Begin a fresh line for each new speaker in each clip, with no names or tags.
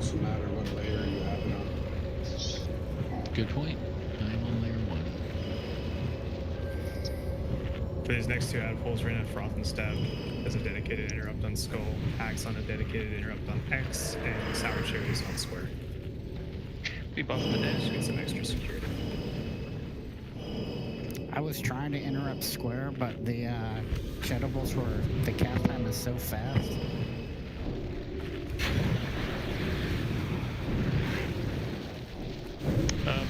doesn't matter what layer you have it on.
Good point. I am on layer 1.
For these next two ad pulls, we're gonna have Froth and Stab as a dedicated interrupt on Skull, Axe on a dedicated interrupt on X, and Sour Cherries on Square.
We buffed the dash.
Get some extra security.
I was trying to interrupt Square, but the Shadow Bolts the cast time is so fast.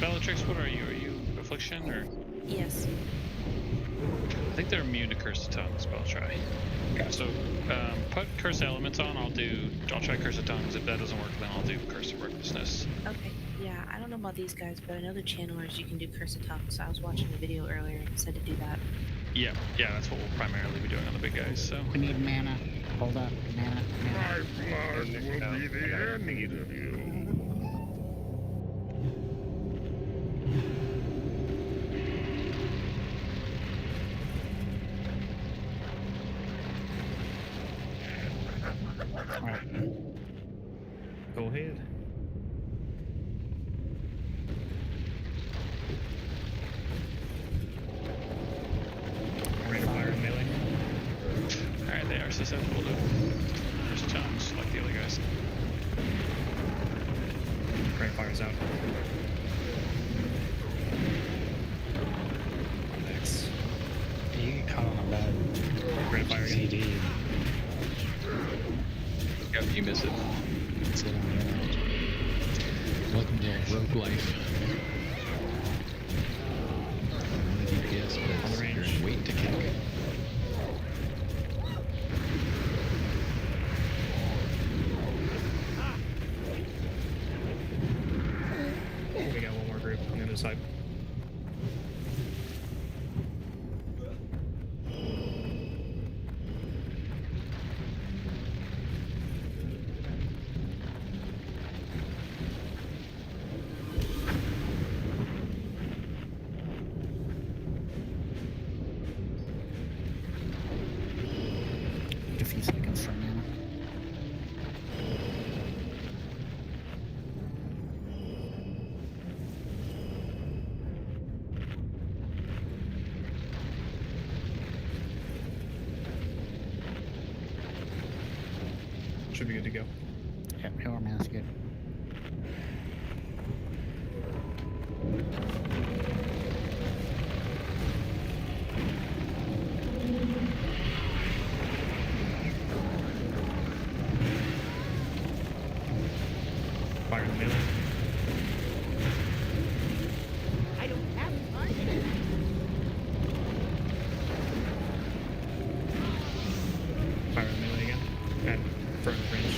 Bellatrix, what are you? Are you Affliction or?
Yes.
I think they're immune to Curse of Tongues, but I'll try. So put Curse Elements on. I'll try Curse of Tongues. If that doesn't work, then I'll do Curse of Recklessness.
Okay. Yeah, I don't know about these guys, but I know the channelers you can do Curse of Tongues. I was watching a video earlier and said to do that.
Yeah, that's what we'll primarily be doing on the big guys. So
We need mana. Hold up. Mana.
My blood will be the end of you.
Alright.
Go ahead. Rate of fire and melee.
alright, they are susceptible to Curse of Tongues like the other guys.
Rate of fire's out. X.
You get caught on a bad
Rate of fire again.
CD.
Yep, you miss it. That's it on your round. Welcome to rogue life. Yes,
On
but
the range.
you're in wait to kick.
We got one more group on the other side.
A few seconds for mana.
Should be good to go.
Yep, your mana's good.
Fire in the melee.
I don't have time.
Fire in the melee again. And burn the range.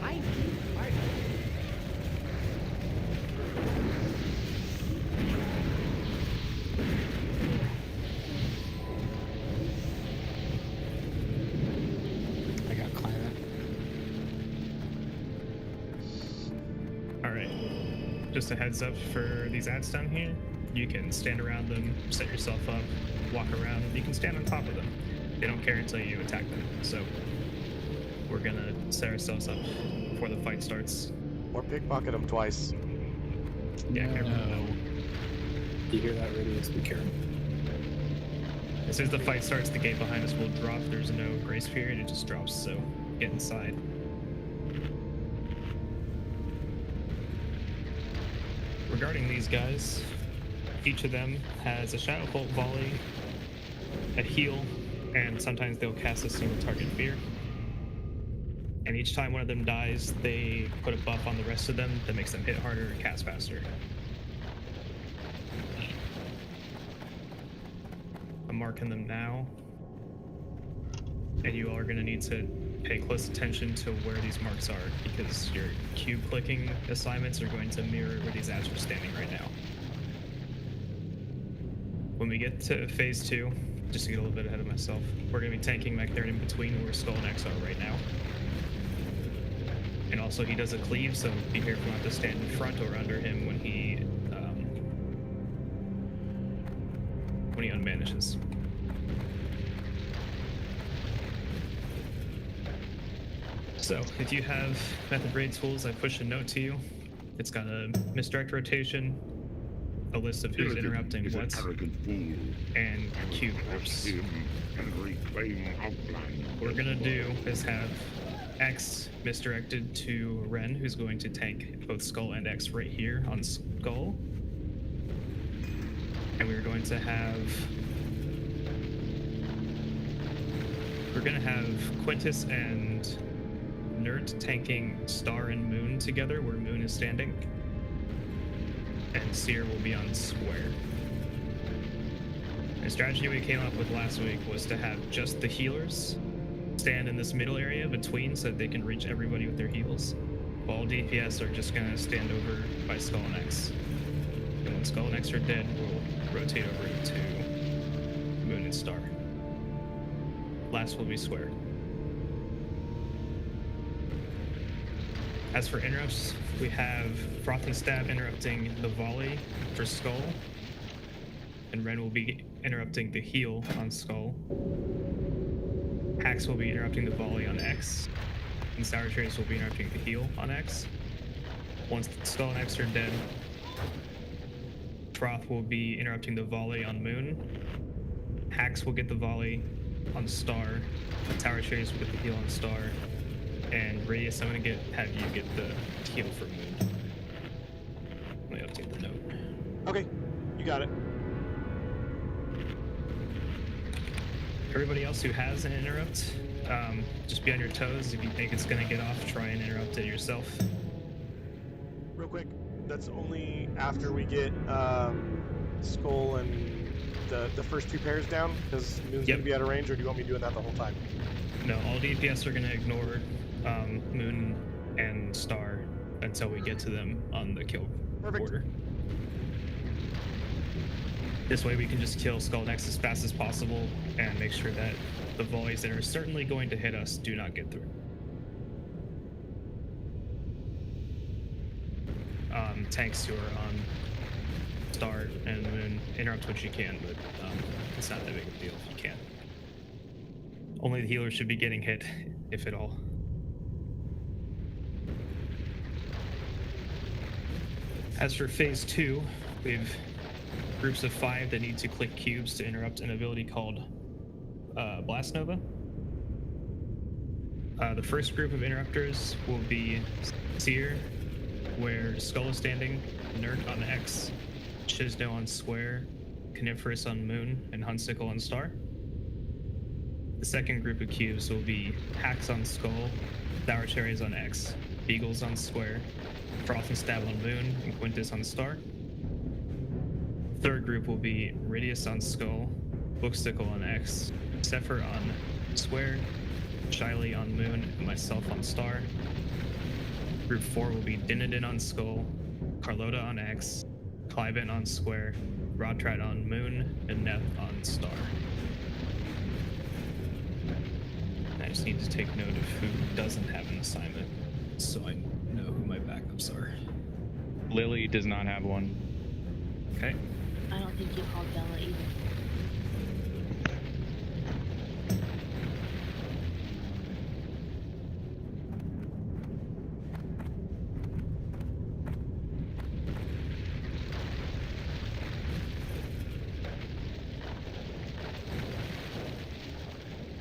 I need part.
I got Clara.
Alright. Just a heads up for these ads down here. You can stand around them, set yourself up, walk around. You can stand on top of them. They don't care until you attack them. So we're gonna set ourselves up before the fight starts.
Or pickpocket them twice.
Yeah, careful.
No.
You hear that, Radius? Be careful.
As soon as the fight starts, the gate behind us will drop. There's no grace period, it just drops, so get inside. Regarding these guys, each of them has a Shadow Bolt volley, a heal, and sometimes they'll cast a single target fear. And each time one of them dies, they put a buff on the rest of them that makes them hit harder and cast faster. I'm marking them now. And you are going to need to pay close attention to where these marks are, because your cube clicking assignments are going to mirror where these ads are standing right now. When we get to phase 2, just to get a little bit ahead of myself, we're going to be tanking Magtheridon in between where Skull and X are right now. And also he does a cleave, so be careful not to stand in front or under him when he unbanishes. So, if you have method raid tools, I push a note to you. It's got a misdirect rotation, a list of who's interrupting
is
what,
an arrogant fool.
and
I will
cube
crush
groups.
him and reclaim Outland.
What we're gonna do is have X misdirected to Ren, who's going to tank both Skull and X right here on Skull. And we're going to have Quintus and Nerd tanking Star and Moon together where Moon is standing. And Seer will be on Square. The strategy we came up with last week was to have just the healers stand in this middle area between so that they can reach everybody with their heals. All DPS are just gonna stand over by Skull and X. And when Skull and X are dead, we'll rotate over to Moon and Star. Last will be Square. As for interrupts, we have Frothing Stab interrupting the volley for Skull, and Ren will be interrupting the heal on Skull. Hax will be interrupting the volley on X, and Sour Trace will be interrupting the heal on X. Once Skull and X are dead, Froth will be interrupting the volley on Moon. Hax will get the volley on Star. Tower Trace will get the heal on Star. And Radius, I'm gonna have you get the heal for Moon. Let me update the note.
Okay, you got it.
Everybody else who has an interrupt, just be on your toes. If you think it's gonna get off, try and interrupt it yourself.
Real quick, that's only after we get Skull and the first two pairs down, because Moon's
Yep.
gonna be out of range, or do you want me doing that the whole time?
No, all DPS are gonna ignore Moon and Star until we get to them on the kill
Perfect.
order. This way we can just kill Skull Next as fast as possible and make sure that the volleys that are certainly going to hit us do not get through. Tanks who are on Star and Moon, interrupt what you can, but it's not that big of a deal if you can. Only the healers should be getting hit, if at all. As for phase 2, we have groups of 5 that need to click cubes to interrupt an ability called Blast Nova. The first group of interrupters will be Seer, where Skull is standing, Nerd on X, Shizno on Square, Coniferous on Moon, and Hunsicle on Star. The second group of cubes will be Hax on Skull, Sour Cherries on X, Beagles on Square, Froth and Stab on Moon, and Quintus on Star. Third group will be Radius on Skull, Bookstickle on X, Sepher on Square, Shyly on Moon, and myself on Star. Group 4 will be Dinadin on Skull, Carlota on X, Clivent on Square, Rodtrat on Moon, and Neth on Star. I just need to take note of who doesn't have an assignment, so I know who my backups are.
Lily does not have one.
Okay.
I don't think you called Bella either.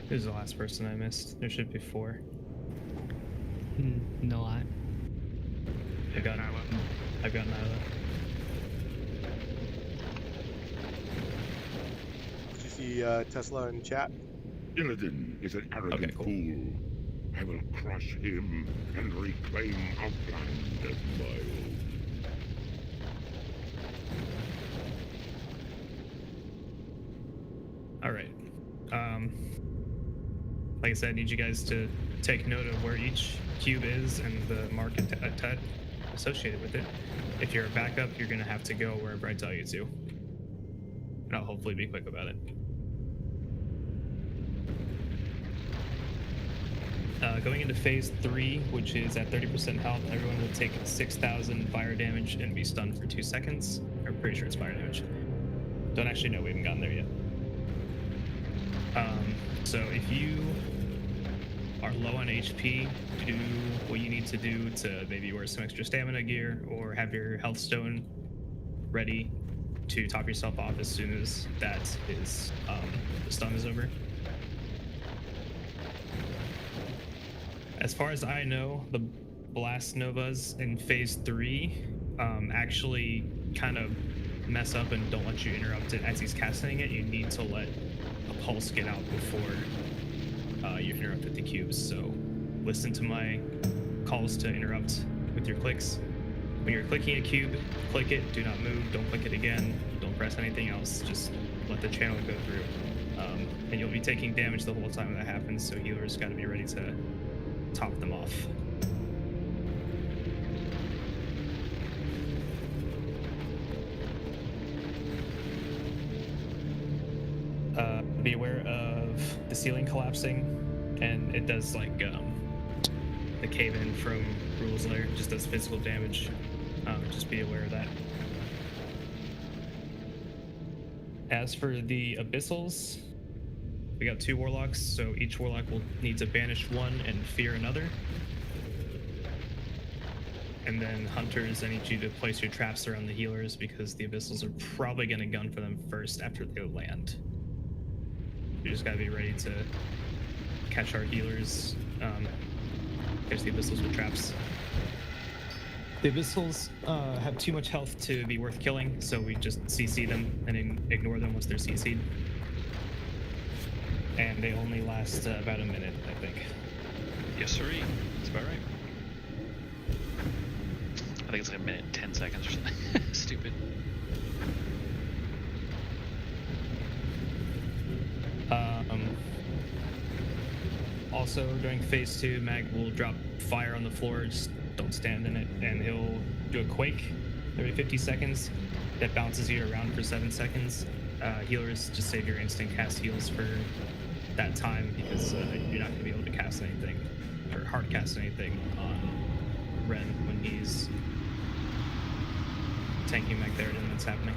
Who's the last person I missed? There should be 4.
No, I.
I've got Nyla.
Did you see Tesla in chat?
Illidan is an arrogant
Okay, cool.
fool. I will crush him and reclaim Outland as my own.
All right. Like I said, I need you guys to take note of where each cube is and the market associated with it. If you're a backup, you're going to have to go wherever I tell you to. And I'll hopefully be quick about it. Going into phase 3, which is at 30% health, everyone will take 6,000 fire damage and be stunned for 2 seconds. I'm pretty sure it's fire damage. Don't actually know, we haven't gotten there yet. So if you are low on HP, do what you need to do to maybe wear some extra stamina gear or have your health stone ready to top yourself off as soon as the stun is over. As far as I know, the blast novas in phase 3 actually kind of mess up and don't let you interrupt it as he's casting it. You need to let a pulse get out before you interrupt with the cubes. So listen to my calls to interrupt with your clicks. When you're clicking a cube, click it, do not move, don't click it again, don't press anything else, just let the channel go through. And you'll be taking damage the whole time that happens, so healers gotta be ready to top them off. Be aware of the ceiling collapsing, and it does like the cave-in from Rule's Lair, just does physical damage. Just be aware of that. As for the Abyssals, we got 2 warlocks, so each warlock will need to banish one and fear another. And then hunters, I need you to place your traps around the healers because the Abyssals are probably going to gun for them first after they land. You just gotta be ready to catch our healers, catch the Abyssals with traps. The Abyssals have too much health to be worth killing, so we just CC them and ignore them once they're CC'd. And they only last about a minute, I think.
Yes, sirree. That's about right. I think it's like a minute and 10 seconds or something. Stupid.
Also, during phase 2, Mag will drop fire on the floor, just don't stand in it, and he'll do a quake every 50 seconds that bounces you around for 7 seconds. Healers, just save your instant cast heals for that time because you're not going to be able to cast anything, or hard cast anything on Ren when he's tanking Magtheridon that's happening.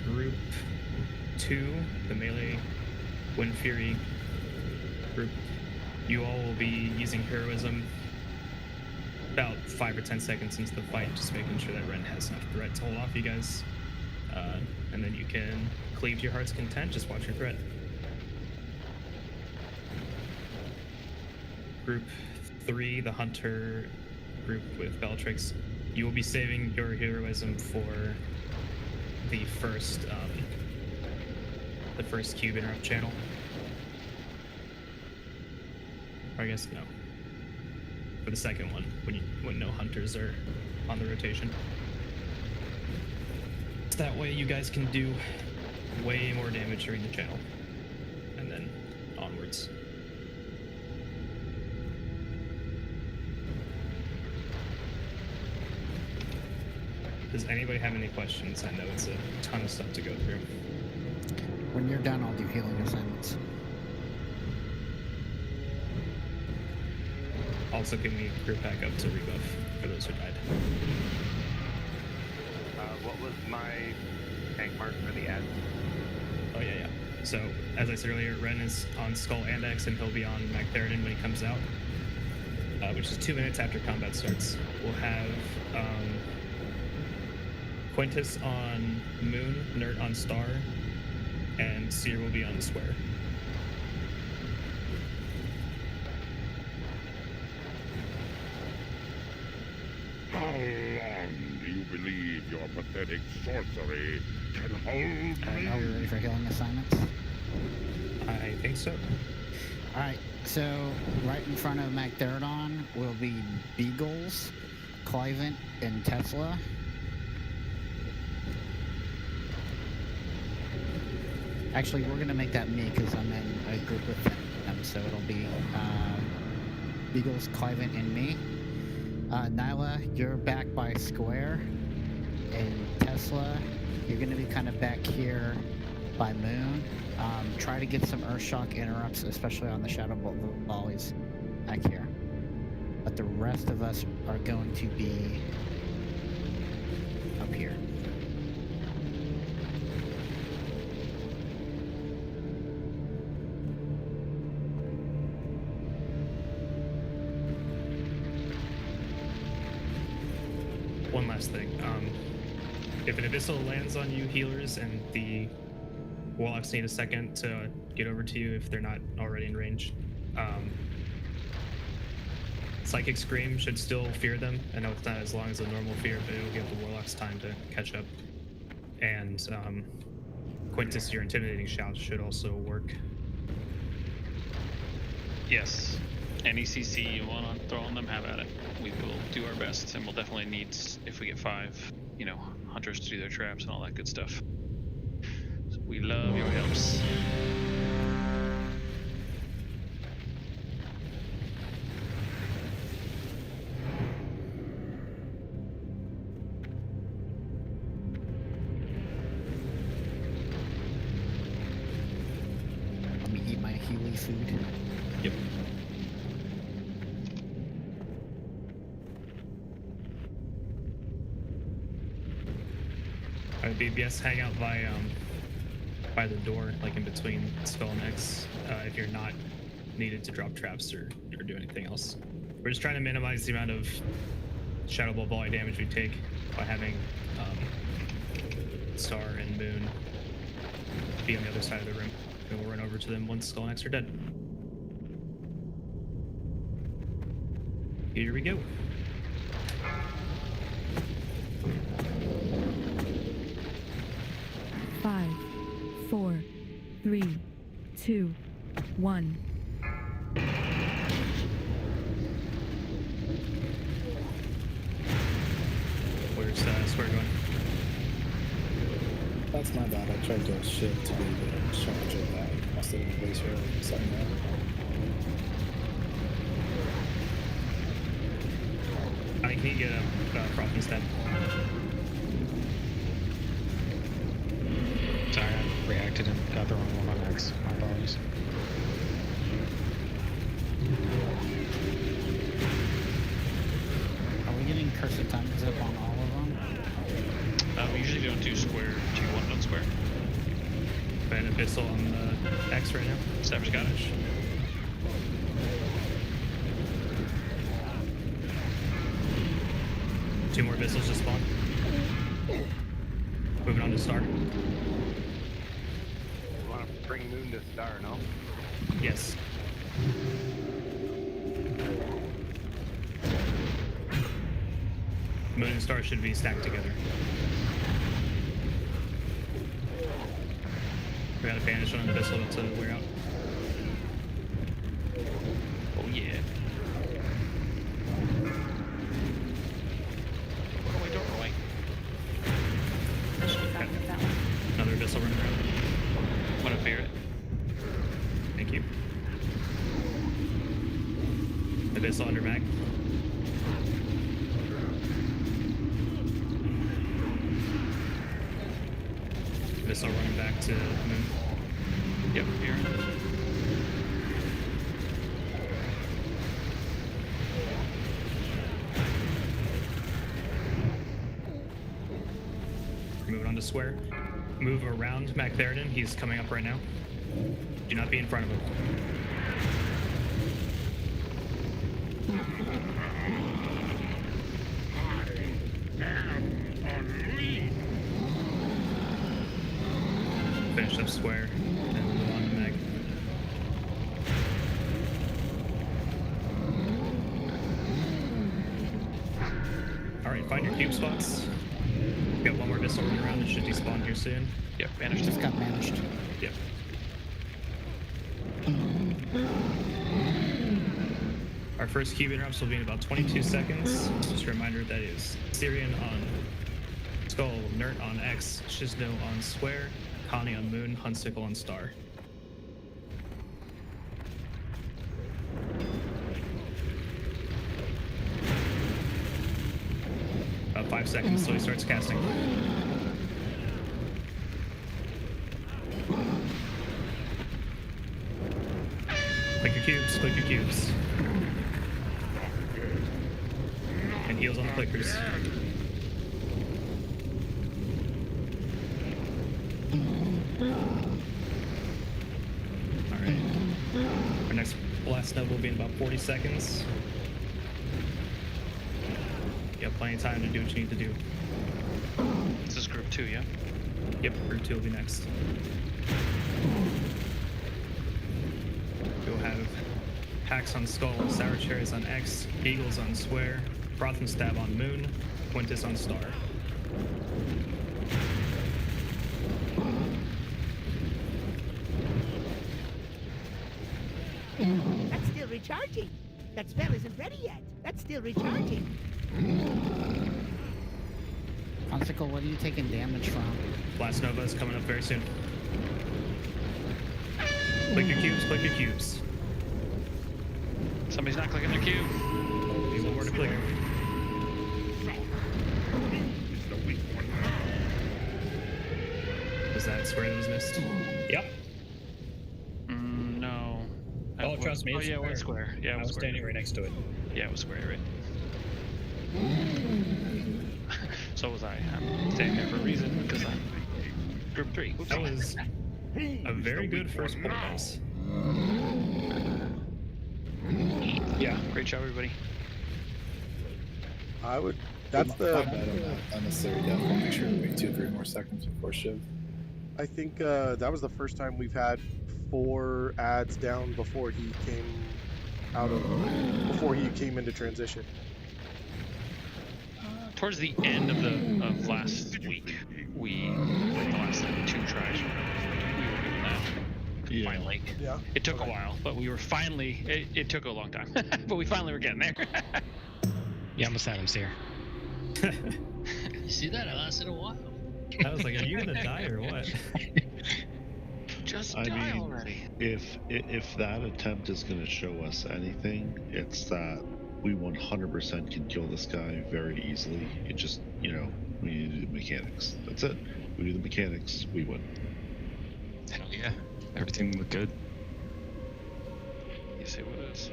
Group 2, the melee Wind Fury group, you all will be using heroism about 5 or 10 seconds into the fight, just making sure that Ren has enough threat to hold off you guys. And then you can cleave to your heart's content, just watch your threat. Group 3, the hunter group with Bellatrix, you will be saving your heroism for the first cube interrupt channel. Or I guess no. For the second one, when no hunters are on the rotation. So that way you guys can do way more damage during the channel. And then onwards. Does anybody have any questions? I know it's a ton of stuff to go through.
When you're done, I'll do healing assignments.
Also, can we group back up to rebuff for those who died?
What was my tank mark for the ad?
Oh, yeah. So, as I said earlier, Ren is on Skull and X, and he'll be on Magtheridon when he comes out, which is 2 minutes after combat starts. We'll have Quintus on Moon, Nert on Star, and Seer will be on the Square.
How long do you believe your pathetic sorcery can hold me?
Are we ready for healing assignments?
I think so.
Alright, so right in front of Magtheridon will be Beagles, Clivent, and Tesla. Actually, we're going to make that me because I'm in a group with them, so it'll be Beagles, Clivent, and me. Nyla, you're back by Square, and Tesla, you're going to be kind of back here by Moon. Try to get some Earthshock interrupts, especially on the Shadow Bolt volleys back here. But the rest of us are going to be up here.
one last thing. If an abyssal lands on you, healers, and the warlocks need a second to get over to you if they're not already in range, Psychic Scream should still fear them. I know it's not as long as a normal fear, but it'll give the warlocks time to catch up. And Quintus, your intimidating shout should also work.
Yes. Any CC you want to throw on them, have at it. We will do our best, and we'll definitely need, if we get 5, hunters to do their traps and all that good stuff. So we love your helps.
Let me eat my Healy food.
Yep. Alright, BBS, hang out by the door, like in between Skull and X, if you're not needed to drop traps or do anything else. We're just trying to minimize the amount of Shadow Ball volley damage we take by having Star and Moon be on the other side of the room. And we'll run over to them once Skull and X are dead. Here we go.
Five, 4, 3, 2, 1.
Where's Square going?
That's my bad. I tried to shift to be able to charge it back. I still didn't base here or something like
I can you get a prop instead?
Sorry, I reacted and got the wrong one on X. My apologies.
Are we getting Curse of Tongues up on all of them?
We usually don't do square. Do you want it on square?
An Abyssal on the X right now.
Savage got it.
2 more Abyssals just spawn. Moving on to Star.
You want to bring Moon to Star, no?
Yes. Moon and Star should be stacked together. We got a banish on an Abyssal to wear out.
Oh yeah. Doorway.
Another Abyssal running around.
Want to fear it?
Thank you. Abyssal under mag. Abyssal running back to Moon.
Yep, here.
Moving on to Square. Move around Magtheridon. He's coming up right now. Do not be in front of him. Finish up Square and move on to Mag. Alright, find your cube spots. Got one more Abyssal running around. It should despawn here soon.
Yep, banished.
Just got managed.
Yep. Our first cube interrupts will be in about 22 seconds. Just a reminder that is Syrian on Skull, Nert on X, Shizno on Square, Connie on Moon, Huntsicle on Star. About 5 seconds till he starts casting. Click your cubes, click your cubes. And heals on the clickers. Alright. Our next blast node will be in about 40 seconds. Yep. plenty of time to do what you need to do.
This is group 2, yeah?
Yep, group 2 will be next. You'll have Hacks on Skull, Sour Cherries on X, Eagles on Square, Froth and Stab on Moon, Quintus on Star.
That's still recharging. That spell isn't ready yet. That's still recharging.
Consicle, what are you taking damage from?
Blast Nova is coming up very soon. Click your cubes, click your cubes.
Somebody's not clicking their cube.
Be one more to click. Was that square that was missed?
Yep.
No.
Oh, trust me.
Oh,
It's
yeah, it was square. Yeah, it
I
was
was
square.
standing right next to it.
Yeah, it was square, right? So was I. I'm staying there for a reason because I'm group 3. Whoops.
That was a very good first pull, guys.
Yeah, great job, everybody.
I would. That's
My
the.
bad on that unnecessary death. I'll make sure to wait 2-3 more seconds before shiv.
I think that was the first time we've had 4 ads down before he came before he came into transition.
Towards the end of last week, the last 2 tries, we were doing that.
Yeah.
Finally.
Yeah.
It took a while, but we were finally. It took a long time, but we finally were getting there.
Yeah, almost had him here.
You see that? I lasted a while.
I was like, are you gonna die or what?
Just
I
die
mean,
already.
If that attempt is going to show us anything, it's that we 100% can kill this guy very easily. It just, we need to do the mechanics. That's it. We do the mechanics, we win.
Hell yeah. Everything looked good.
Yes, it was.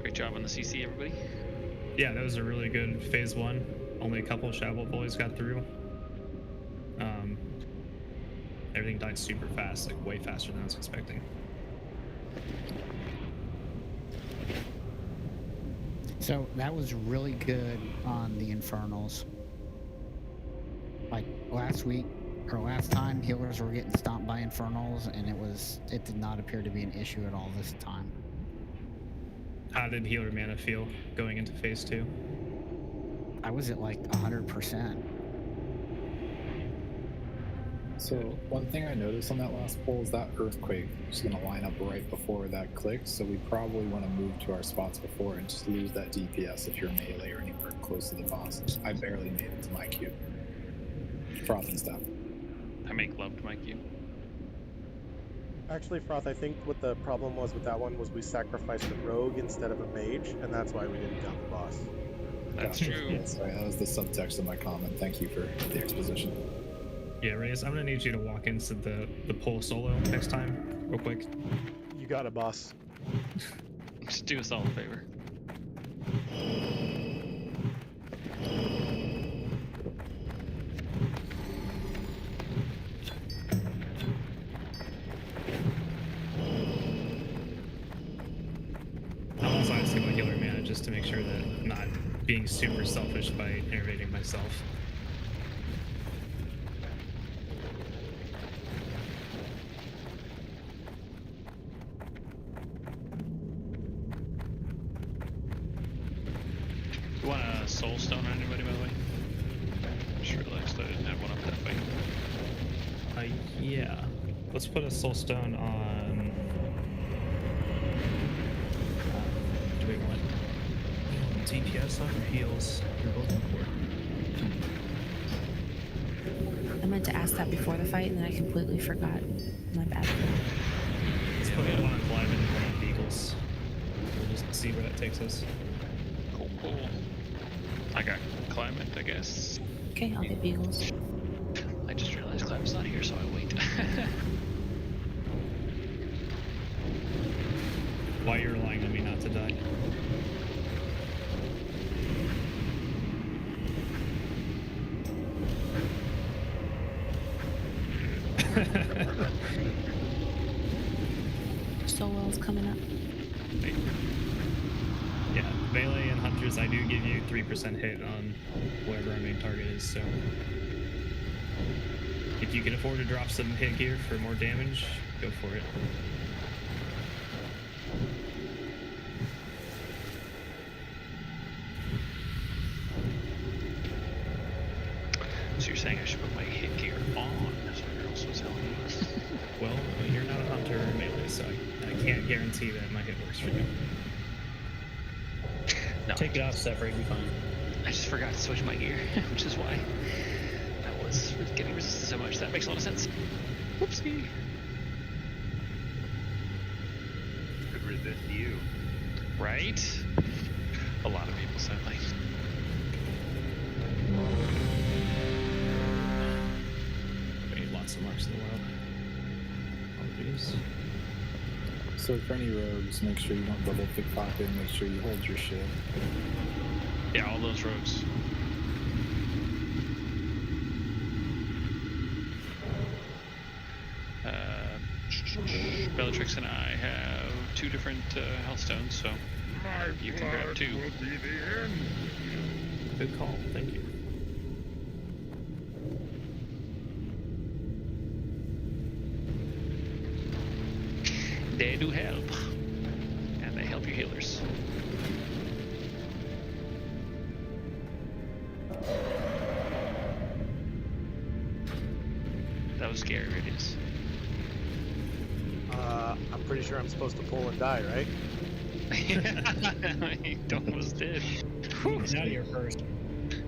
Great job on the CC, everybody.
Yeah, that was a really good phase 1. Only a couple of Shadow Bullies got through. Everything died super fast, like way faster than I was expecting.
So that was really good on the Infernals. Like last week or last time, healers were getting stomped by Infernals, and it did not appear to be an issue at all this time.
How did healer mana feel going into phase 2?
I was at like 100%.
So one thing I noticed on that last pull is that Earthquake is going to line up right before that clicks, so we probably want to move to our spots before and just lose that DPS if you're melee or anywhere close to the boss. I barely made it to my cube. Froth and stuff.
I make love to my cube.
Actually, Froth, I think what the problem was with that one was we sacrificed a rogue instead of a mage, and that's why we didn't count the boss.
That's
Gotcha.
true.
Yeah, sorry, that was the subtext of my comment. Thank you for the exposition.
Yeah, Reyes, I'm gonna need you to walk into the pull solo next time, real quick.
You got it, boss.
Just do us all a favor.
I'm also asking about healer mana just to make sure that I'm not being super selfish by innervating myself.
You want a soul stone on anybody, by the way? I just realized I didn't have one up that fight.
Yeah. Let's put a soul stone on. Do we want DPS on or heals? They're both important.
I meant to ask that before the fight, and then I completely forgot. My bad.
Let's put one on Clive and one on Beagles. We'll just see where that takes us.
Cool. I got climate, I guess.
Okay, I'll get Beagles.
I just realized Clive's not here, so I wait.
Why you're relying on me not to die?
Solwell's coming up.
Yeah, melee and hunters, I do give you 3% hit on whatever our main target is, so if you can afford to drop some hit gear for more damage, go for it.
So you're saying I should put my hit gear on? That's what you're also telling me.
Well, you're not a hunter or melee, so I can't guarantee that my hit works for you.
No,
Take it off, Zephyr, you'll be fine.
I just forgot to switch my gear, which is why I was getting resisted so much. That makes a lot of sense. Whoopsie.
Could resist you.
Right? A lot of people, sadly.
We need lots of marks in the wild. All of these.
So for any rogues, make sure you don't double pickpocket. Make sure you hold your shit.
Yeah, all those rogues. Bellatrix and I have 2 different health stones, so you can grab 2.
Will be the end.
Good call, thank you.
They do help. And they help your healers. That was scary, Radius.
I'm pretty sure I'm supposed to pull and die, right?
He almost did.
He's out of here first.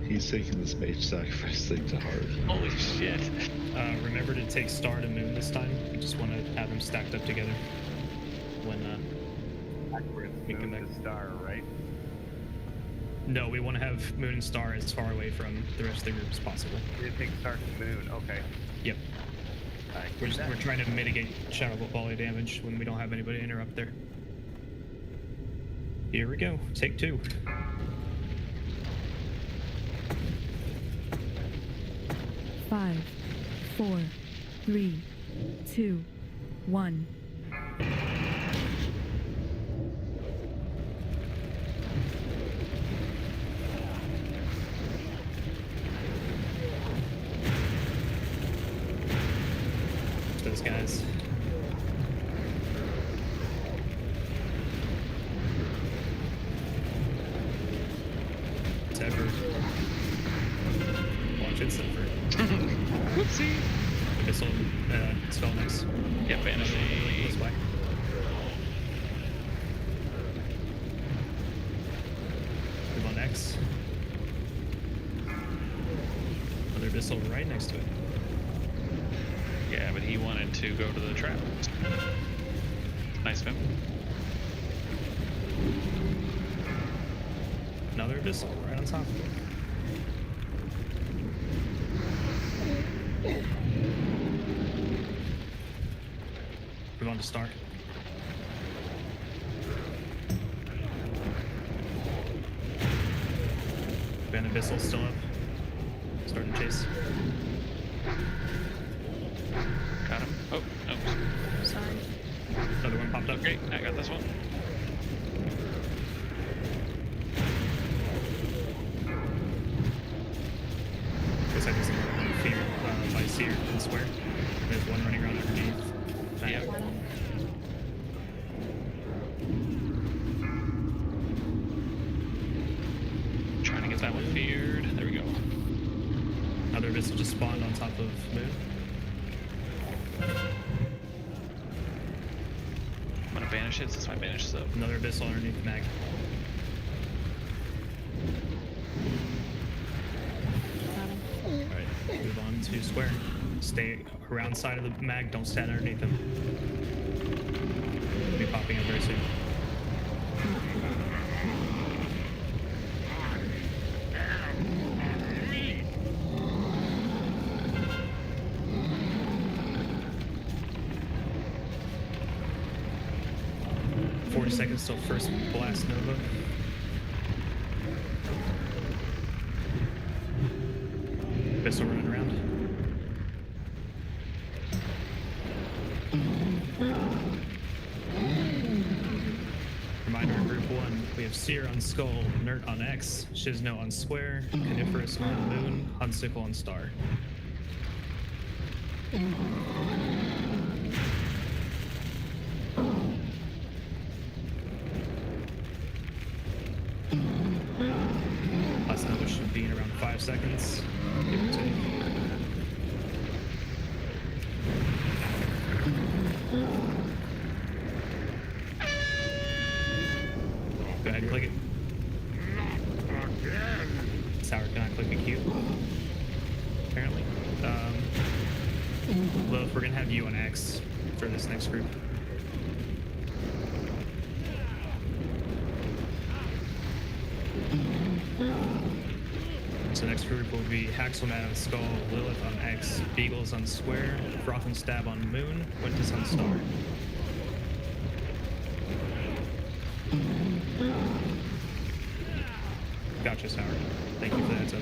He's taking this mage sacrifice thing to heart.
Holy shit.
Remember to take Star to Moon this time. We just want to have them stacked up together when we come back.
The star, right?
No, we want to have Moon and Star as far away from the rest of the group as possible.
You take star to moon. Okay.
Yep. We're trying to mitigate shadow volley damage when we don't have anybody to interrupt there. Here we go. Take 2.
Five, 4, 3, 2, 1.
Those guys. Zephyr. Watch it, Zephyr.
Whoopsie.
Missile spell next.
Yep, vanish.
Close by. Move on X. Another missile right next to it.
Yeah, but he wanted to go to the trap. Nice of him.
Another missile right on top of it. Move on to Star. Van Abyssal still up. Starting to chase.
Got him. Oh, no.
Sorry.
Another one popped up.
Great, I got this one.
Guess I just fear by Seer and Square. There's one running around underneath.
Yep. Trying to get that one feared. There we go.
Another missile just spawned on top of Moon.
I'm gonna banish it since my banish is up.
Another abyssal underneath Mag. Alright, move on to Square. Stay around side of the Mag, don't stand underneath them. They'll be popping up very soon. Seconds till first blast Nova. Pistol running around. Reminder in group 1, we have Seer on Skull, Nert on X, Shizno on Square, Coniferous on Moon, Hunsicle on Star. Last number should be in around 5 seconds, give or take. Go ahead and click it. Sour cannot click a Q. Apparently. Lilith, we're gonna have you on X for this next group. So next group will be Haxelmat on Skull, Lilith on X, Beagles on Square, Froth and Stab on Moon, Quintus on Star. Gotcha, Sour. Thank you for that tip.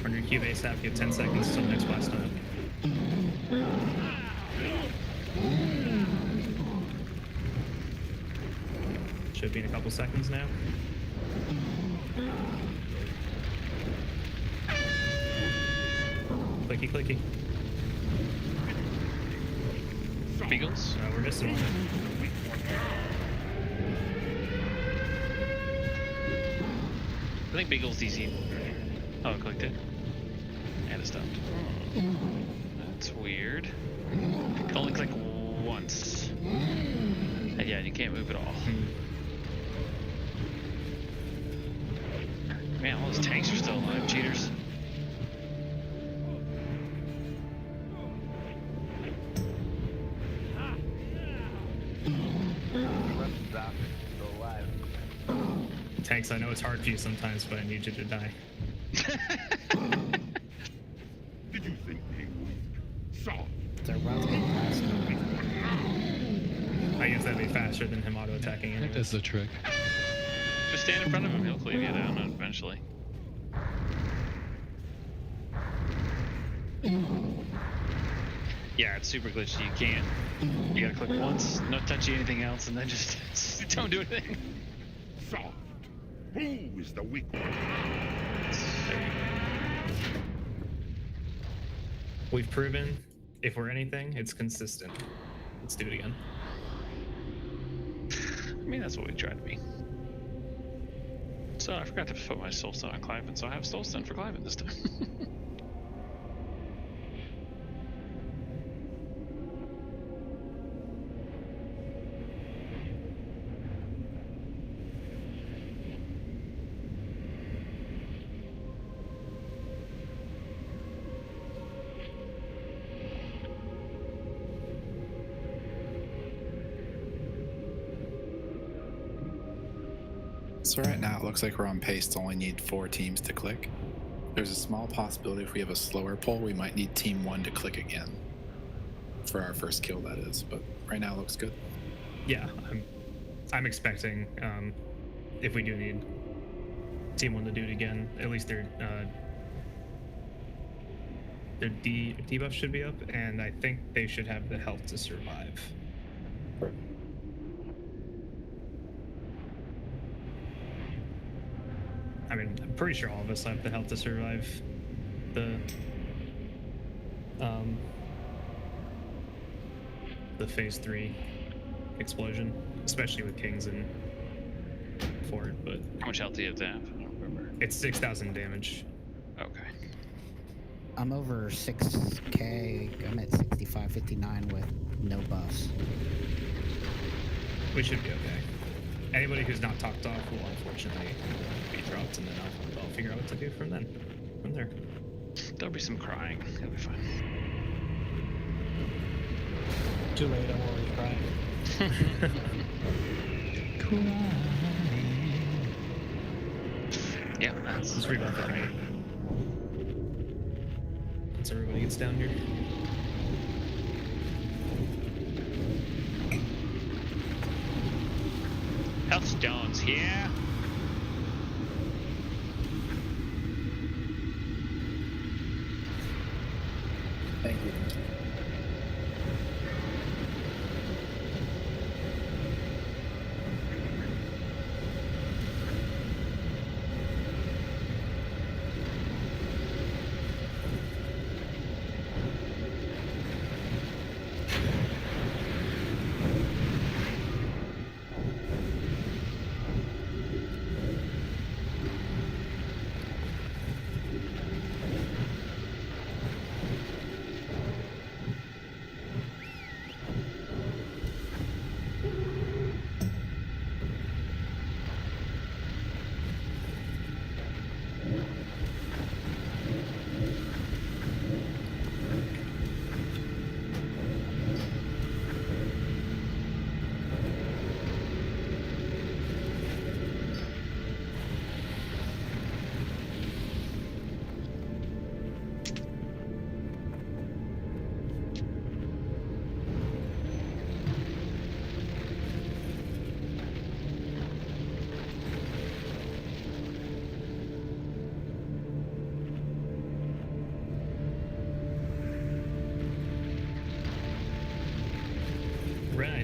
On your cube ASAP, you have 10 seconds till the next blast time. Should be in a couple seconds now. Clicky, clicky.
Beagles?
We're missing one.
I think Beagle's DC. Oh, I clicked it. And it stopped. That's weird. It can only click once. And yeah, you can't move at all. Man, all those tanks are still alive, cheaters.
Tanks, I know it's hard for you sometimes, but I need you to die.
Did you think they weak? Soft.
They're well getting past me.
I guess that'd be faster than him auto-attacking
I think
anyways.
that's the trick.
Just stand in front of him, he'll cleave you down eventually. Yeah, it's super glitchy. You can't. You gotta click once, not touch anything else, and then just don't do anything.
Soft. Who is the weak one?
We've proven, if we're anything, it's consistent. Let's do it again.
I mean, that's what we try to be. So I forgot to put my soulstone on Cliven, so I have soulstone for Cliven this time.
So right now it looks like we're on pace to only need 4 teams to click. There's a small possibility if we have a slower pull, we might need team 1 to click again. For our first kill, that is. But right now it looks good.
Yeah, I'm expecting, if we do need team 1 to do it again, at least their debuff should be up, and I think they should have the health to survive.
Right.
I mean, I'm pretty sure all of us have the health to survive the phase 3 explosion, especially with Kings and Fort. But
How much health do you have to have? I don't remember.
it's 6,000 damage.
Okay.
I'm over 6k. I'm at 65.59 with no buffs.
We should be okay. Anybody who's not topped off will unfortunately be dropped, and then I'll figure out what to do from there.
There'll be some crying. It'll be fine.
Too late, I'm already crying.
Yeah, that's
Let's rebuff it, right? Once everybody gets down here.
Health stones here.
Thank you.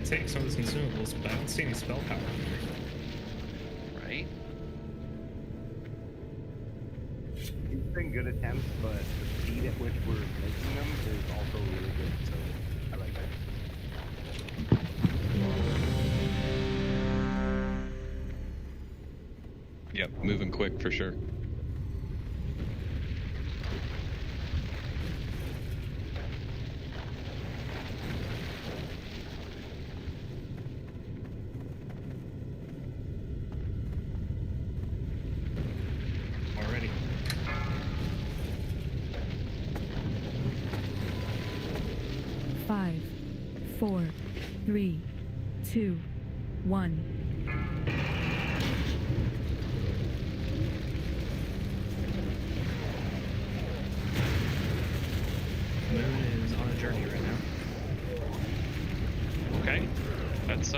take some of those consumables, but I don't see any spell power on here.
Right?
It's been good attempts, but the speed at which we're making them is also really good, so I like that.
Yep, moving quick for sure.
Already.
Five, 4, 3, 2, 1.
Moon is on a journey right now.
Okay. That's
I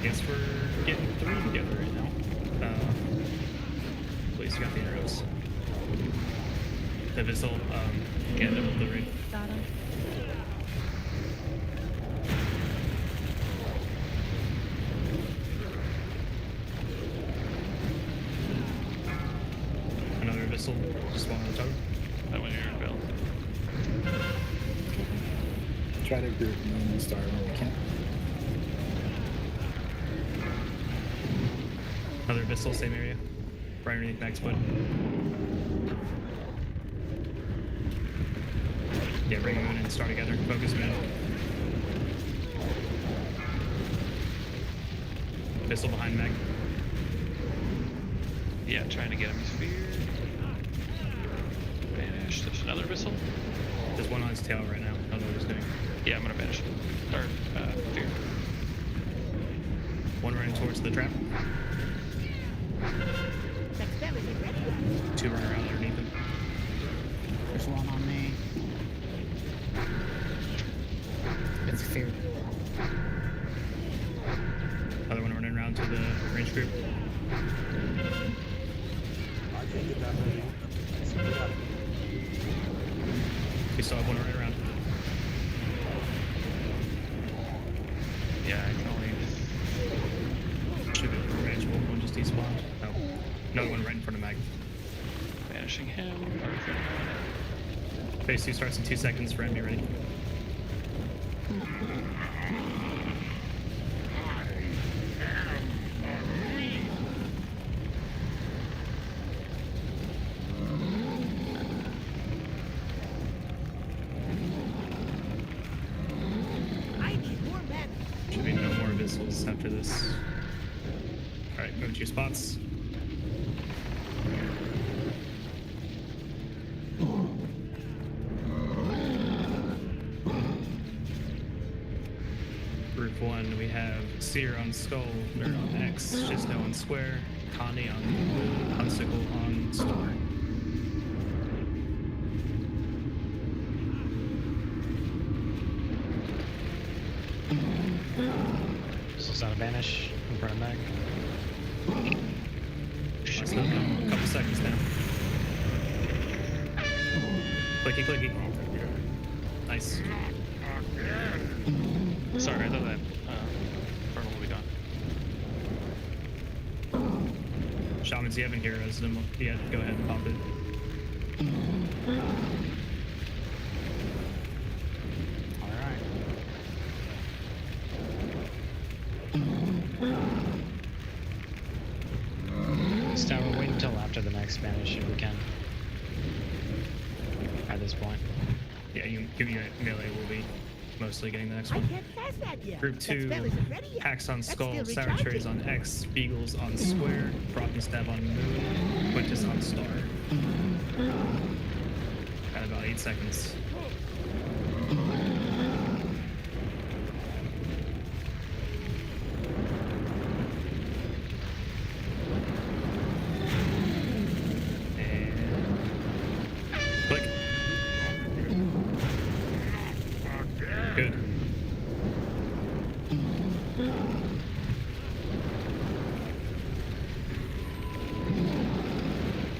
guess we're getting 3 together right now. At least got the arrows. The Vissel, get him the ring.
Got him.
Another Vissel just spawned on the totem.
that one here, Bill.
Try to group Moon and Star when we can.
Another Vissel, same area. Right underneath Mag's foot. Yeah, bring Moon and Star together. Focus Moon. Vissel behind Mag.
Yeah, trying to get him sphere. Vanish. There's another Vissel.
There's one on his tail right now. I don't know what he's doing.
Yeah, I'm gonna vanish. Start fear.
One running towards the trap.
That spell isn't ready yet.
2 running around underneath him.
There's one on me. It's fear.
Other one running around to the range group.
I can't get that ready. So we got it.
We still have one running around.
Yeah, I can only.
Should be rangeable. One just despawned. Oh. Another one right in front of Mag.
Vanishing him.
Phase 2 starts in 2 seconds. Friend, be ready.
I need more men.
Should be no more Vissels after this. Alright, move to your spots. Group 1, we have Seer on Skull, Nerd on X, Shizno on Square, Connie on Moon, Hunsicle on Star.
So it's not a vanish in front of Mag.
Less than a couple seconds now. Clicky, clicky. Nice.
Sorry, I thought that Infernal will be gone.
Shamans, you haven't heroes. Yeah, go ahead and pop it.
Alright.
This time we'll wait until after the next Spanish if we can. At this point.
Yeah, you give me a melee. We'll be mostly getting the next
I
one.
can't cast that yet.
Group
That
2,
spell isn't ready yet.
Hacks on
That's
Skull,
still
Sour Cherries
recharging.
on X, Beagles on Square, Froth and Stab on Moon, Quintus on Star. Got about 8 seconds. And click. Good.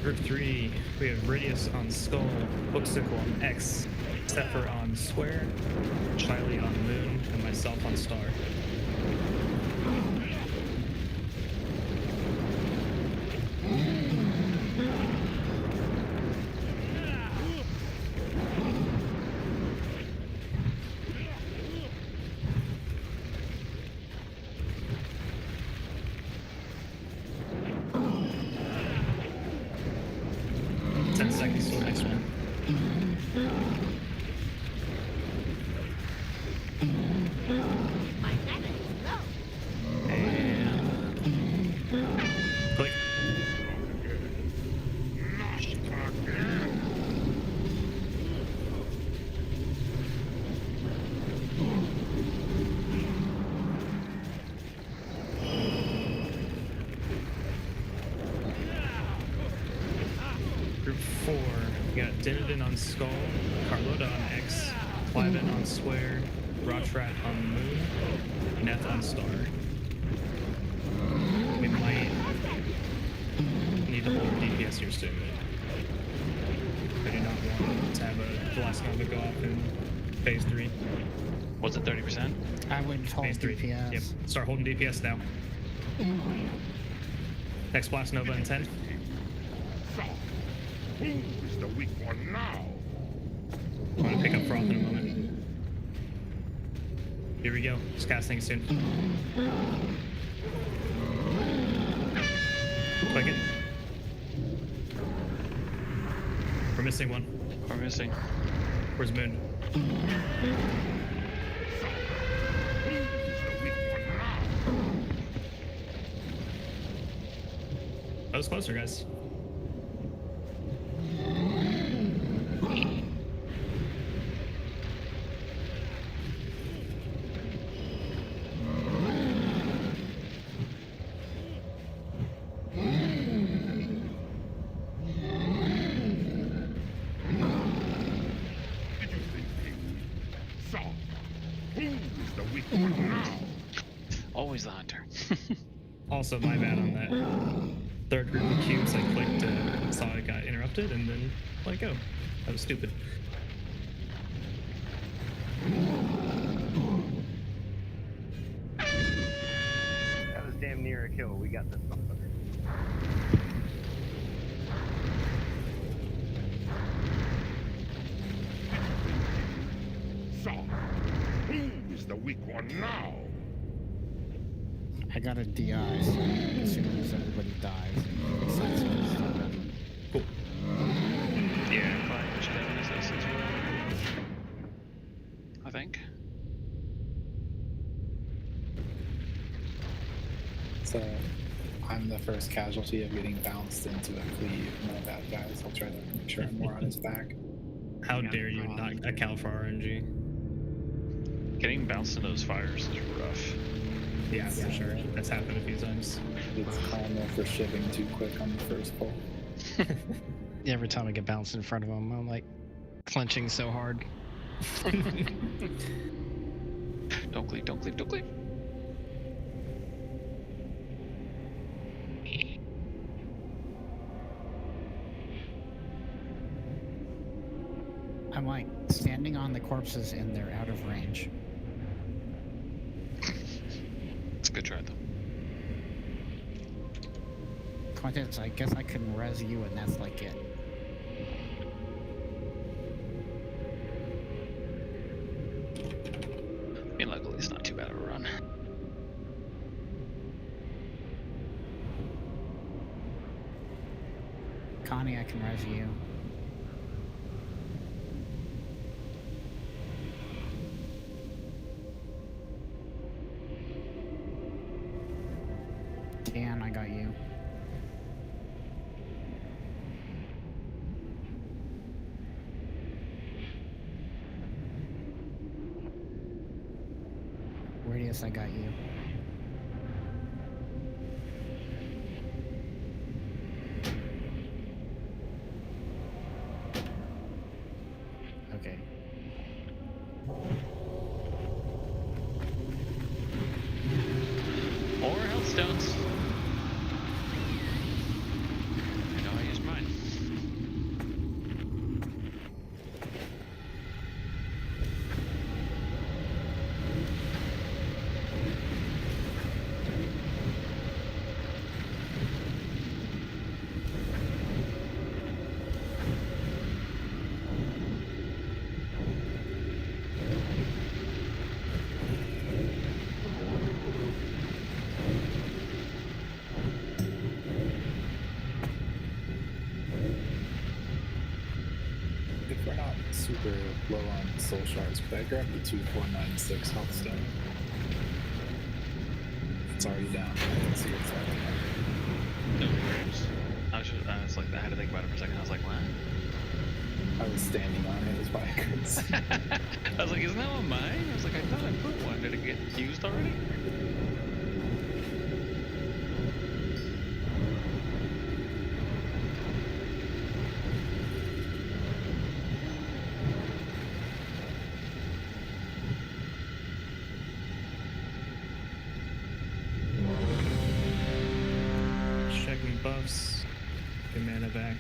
Group 3, we have Rydia Julius on Skull, Booksicle on X, Zephyr on Square, Shiley on Moon, and myself on Star. Group 4, we got Dinadin on Skull, Carlota on X, Cliven on Square, Rochrat on Moon, Neth on Star. We might need to hold DPS here soon. I do not want to have a Blast Nova go off in phase 3.
What's it, 30%?
I would hold
Phase 3.
DPS.
Yep, start holding DPS now. Next Blast Nova in 10.
So, who is the weak one now?
I'm gonna pick up Froth in a moment. Here we go. Just casting soon. Click it. We're missing one.
We're missing.
Where's Moon? That was closer, guys.
So, who is the weak one now?
Always the hunter.
Also, my bad on that third group of cubes. I clicked, saw it got interrupted, and then let go. That was stupid.
That was damn near a kill. We got this motherfucker.
So, who is the weak one now?
I got a DI, so as soon as everybody dies, it resets me.
Cool.
Yeah, Clive should have an SS as well. I think.
So I'm the first casualty of getting bounced into a cleave. No bad guys. I'll try to make sure I'm more on his back.
How dare you not account for RNG?
Getting bounced in those fires is rough.
Yeah, for sure. That's happened a few times.
It's karma for shipping too quick on the first pull.
Every time I get bounced in front of him, I'm like clenching so hard.
Don't cleave, don't cleave, don't cleave.
I'm like standing on the corpses and they're out of range.
It's a good try, though.
Contents, I guess I couldn't res you and that's like it.
I mean, luckily it's not too bad of a run.
Connie, I can res you. Dan, I got you. Radius, I got you. Okay.
More health stones. I know I used mine.
low on soul shards, but I grabbed the 2496 health stone. It's already down. I can see it's already down.
No worries. I was like, I had to think about it for a second. I was like, what?
I was standing on it, is why I couldn't see.
I was like, isn't that one mine? I was like, I thought I put one. Did it get used already?
Checking buffs. Get mana back.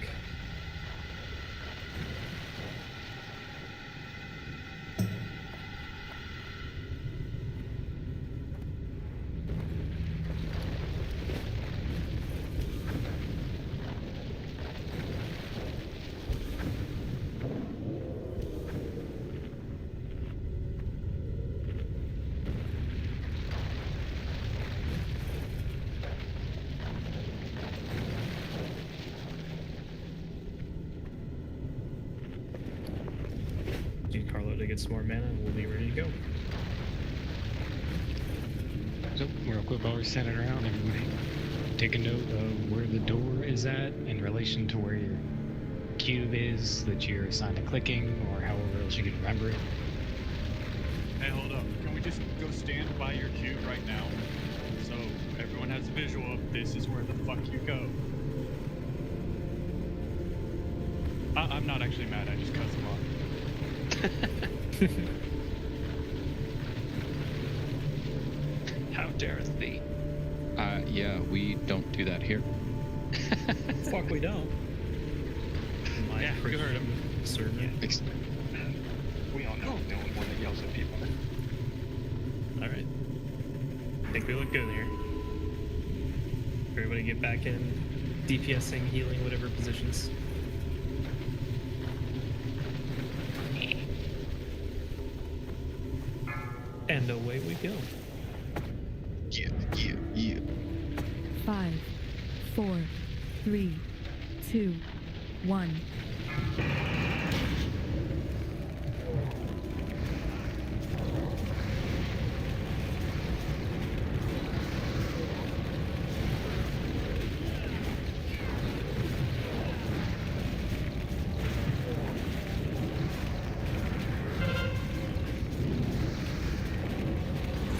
Carlo to get some more mana and we'll be ready to go.
So, real quick while we're standing around, everybody take a note of where the door is at in relation to where your cube is that you're assigned to clicking, or however else you can remember it.
Hey, hold up. Can we just go stand by your cube right now? So everyone has a visual of this is where the fuck you go. I'm not actually mad, I just cut them off.
How dareth thee?
Yeah, we don't do that here.
Fuck, we don't.
Yeah, you heard him. Certainly.
We all know the only one that yells at people.
Alright. I think we look good here. Everybody get back in DPSing, healing, whatever positions. And away we go.
Yeah, yeah, yeah.
5, 4, 3, 2, 1.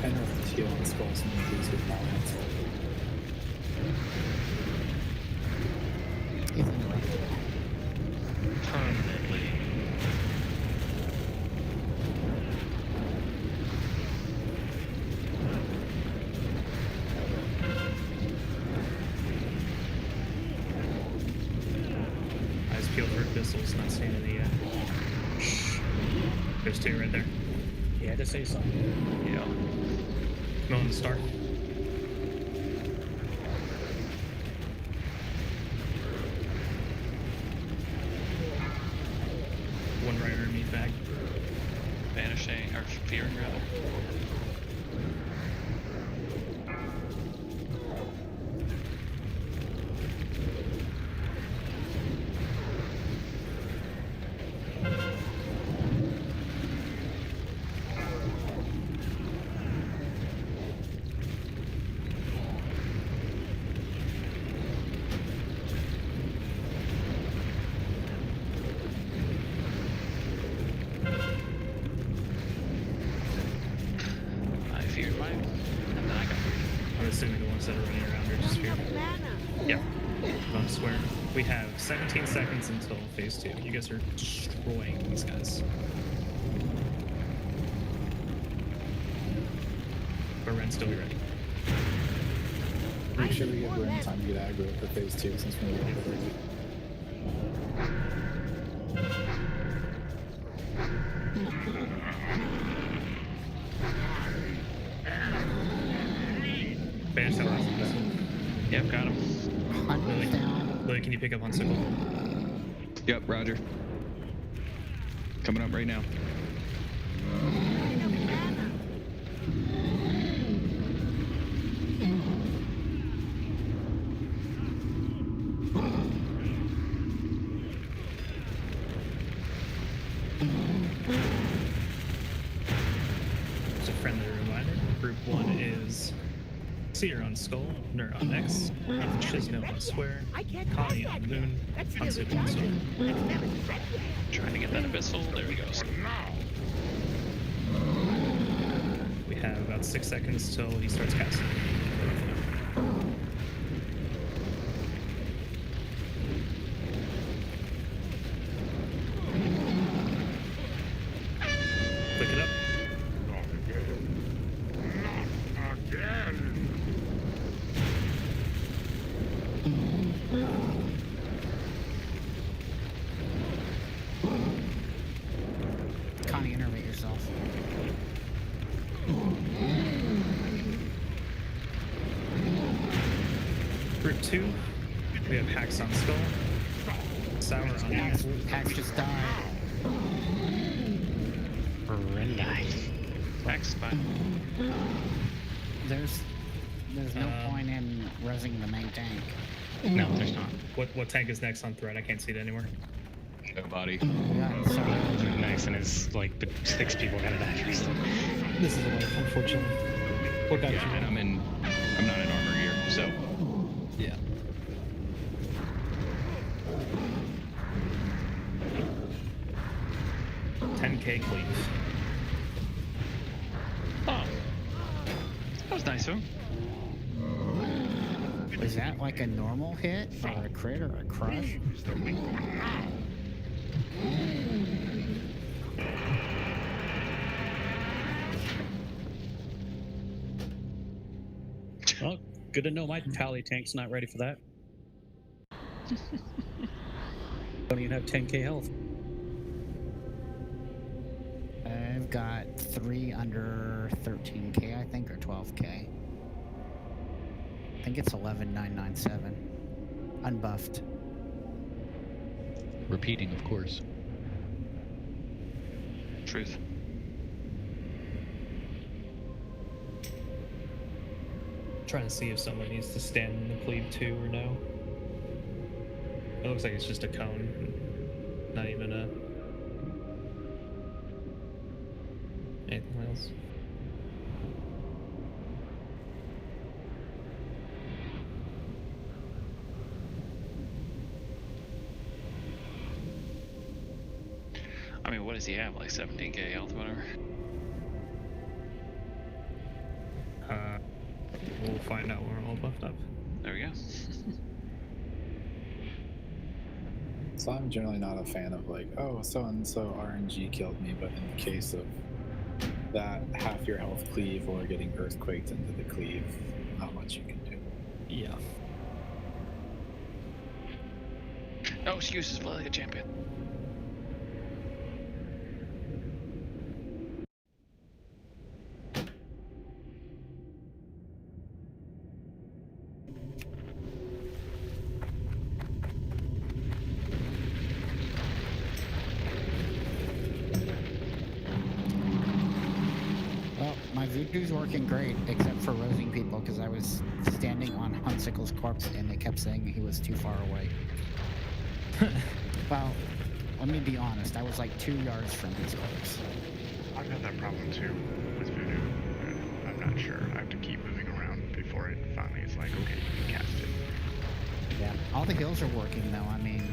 I know if the heal and skulls and these with balance.
Permanently.
Eyes peeled for pistols, not seeing any yet. There's two right there.
You had to say something.
Yeah.
Come on, start. One right underneath bag.
Vanishing, or fearing rather.
I'm assuming the ones that are running around are just feared. Yeah. I swear. We have 17 seconds until phase 2. You guys are destroying these guys. But Ren's still be ready.
Make sure we give Ren time to get aggro for phase 2 since we're a little bit early.
Banish that last one.
Yep, got him.
Lily, can you pick up on Sickle?
Yep, roger. Coming up right now.
friendly reminder. Group 1 is Seer on Skull, Nur on Nex, Shizno on Swear, Connie on Moon, Hansuku on Storm.
Trying to get that abyssal. There he goes.
We have about 6 seconds till he starts casting. Click it up.
Connie, innervate yourself.
Group 2, we have Hacks on Skull, Sour on Nex.
Hacks just died.
Hacks fine.
There's no point in resing the main tank.
No, there's not.
What tank is next on threat? I can't see it anywhere.
Nobody.
Nice, and it's like the 6 people gotta die first.
This is a life, unfortunately. What got you?
And I'm not in armor gear, so.
Yeah. $10K cleave.
Oh. That was nice of him.
Is that like a normal hit, or a crit, or a crush?
Well, good to know my tally tank's not ready for that. Don't even have 10k health.
I've got 3 under 13k, I think, or 12k. I think it's 11997. Unbuffed.
Repeating, of course.
Truth.
Trying to see if someone needs to stand in the cleave too or no. It looks like it's just a cone, not even a anything else.
I mean, what does he have? Like 17k health, whatever.
We'll find out when we're all buffed up.
There we go.
So I'm generally not a fan of like, oh, so-and-so RNG killed me, but in the case of that half your health cleave or getting earthquaked into the cleave, not much you can do.
Yeah.
No excuses, play like a champion.
My voodoo's working great, except for rosing people, because I was standing on Hunsickle's corpse and they kept saying he was too far away. Well, let me be honest, I was like 2 yards from his corpse.
I've had that problem too with voodoo. I'm not sure. I have to keep moving around before it finally is like, okay, you can cast it.
Yeah, all the heals are working though. I mean,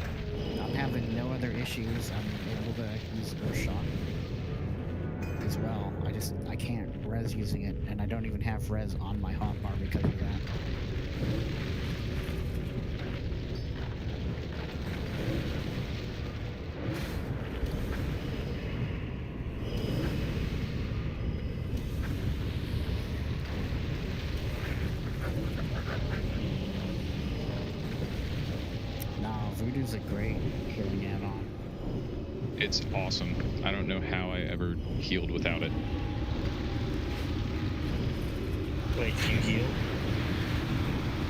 I'm having no other issues. I'm able to use Earthshock as well. I can't res using it, and I don't even have res on my hotbar because of that. No, voodoo's a great healing add-on.
It's awesome. I don't know how I ever healed without it.
Wait, you heal?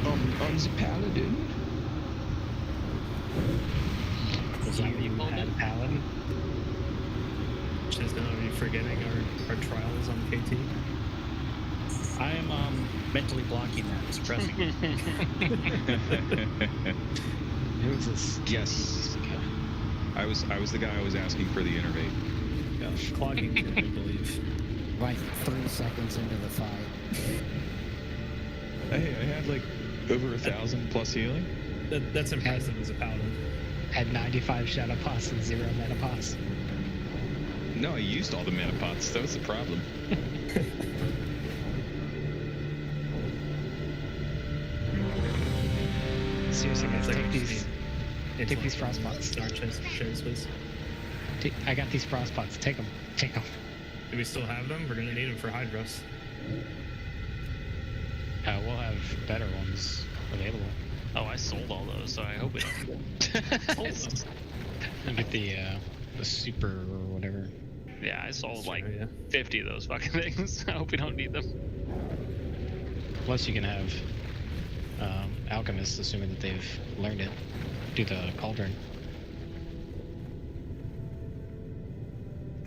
On the paladin.
Was that you had a paladin?
Just are you forgetting our trials on KT?
I am mentally blocking that, suppressing it.
Who is this? Yes. I was the guy I was asking for the innervate.
Yeah, clogging, I believe.
like 3 seconds into the fight.
Hey, I had like over 1,000 plus healing.
That's impressive as a paladin.
Had 95 shadow pots and 0 mana pots.
No, I used all the mana pots. That was the problem.
Seriously, guys,
Like,
take these frost pots.
Star shares, please.
I got these frost pots. Take them. Take them.
Do we still have them? We're gonna need them for Hydros.
We'll have better ones available.
Oh, I sold all those, so I hope it.
You get the super or whatever.
Yeah, I sold like
yeah.
50 of those fucking things. I hope we don't need them.
Plus, you can have alchemists, assuming that they've learned it, do the cauldron.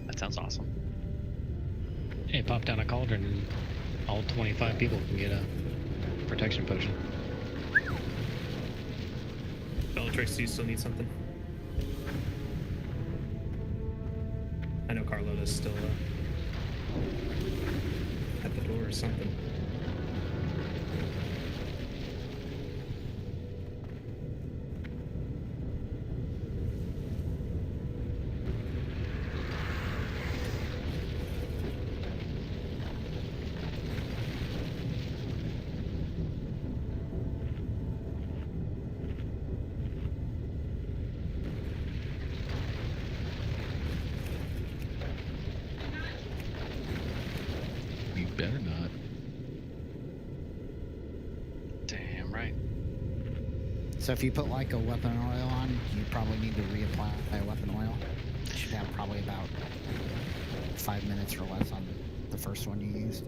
That sounds awesome.
Hey, pop down a cauldron and all 25 people can get a protection potion.
Bellatrix, do you still need something? I know Carlota's still at the door or something.
You better not.
Damn right.
So if you put like a weapon oil on, you probably need to reapply weapon oil. You should have probably about 5 minutes or less on the first one you used.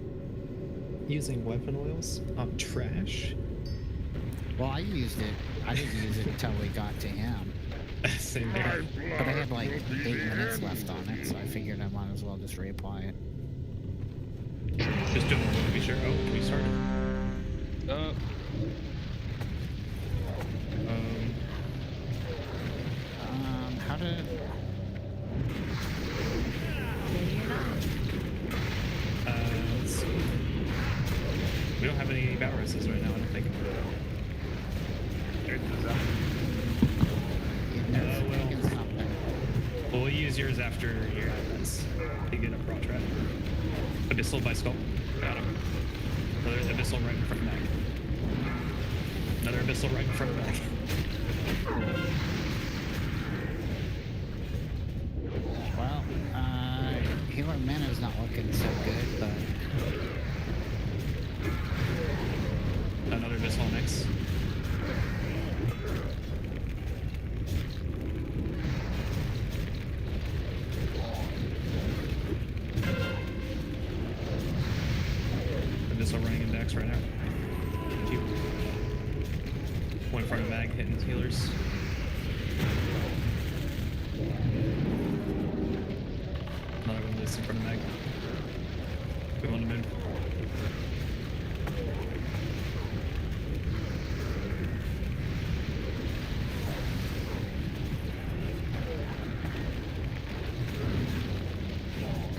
Using weapon oils on trash.
Well, I used it. I didn't use it until we got to him.
Same here.
But I had like 8 minutes left on it, so I figured I might as well just reapply it.
Just doing it to be sure. Oh, we started.
How did...
Let's see. We don't have any battle races right now, I don't think. Well, we'll use yours after your happens. You get a raw trap. Abyssal by skull. Got him. Another abyssal right in front of back. Another abyssal right in front of back.
Well, healer mana's not looking so good, but...
Another abyssal next. Abyssal running in decks right now. Thank you. One in front of mag hitting healers. Another one loose in front of mag. We want to move.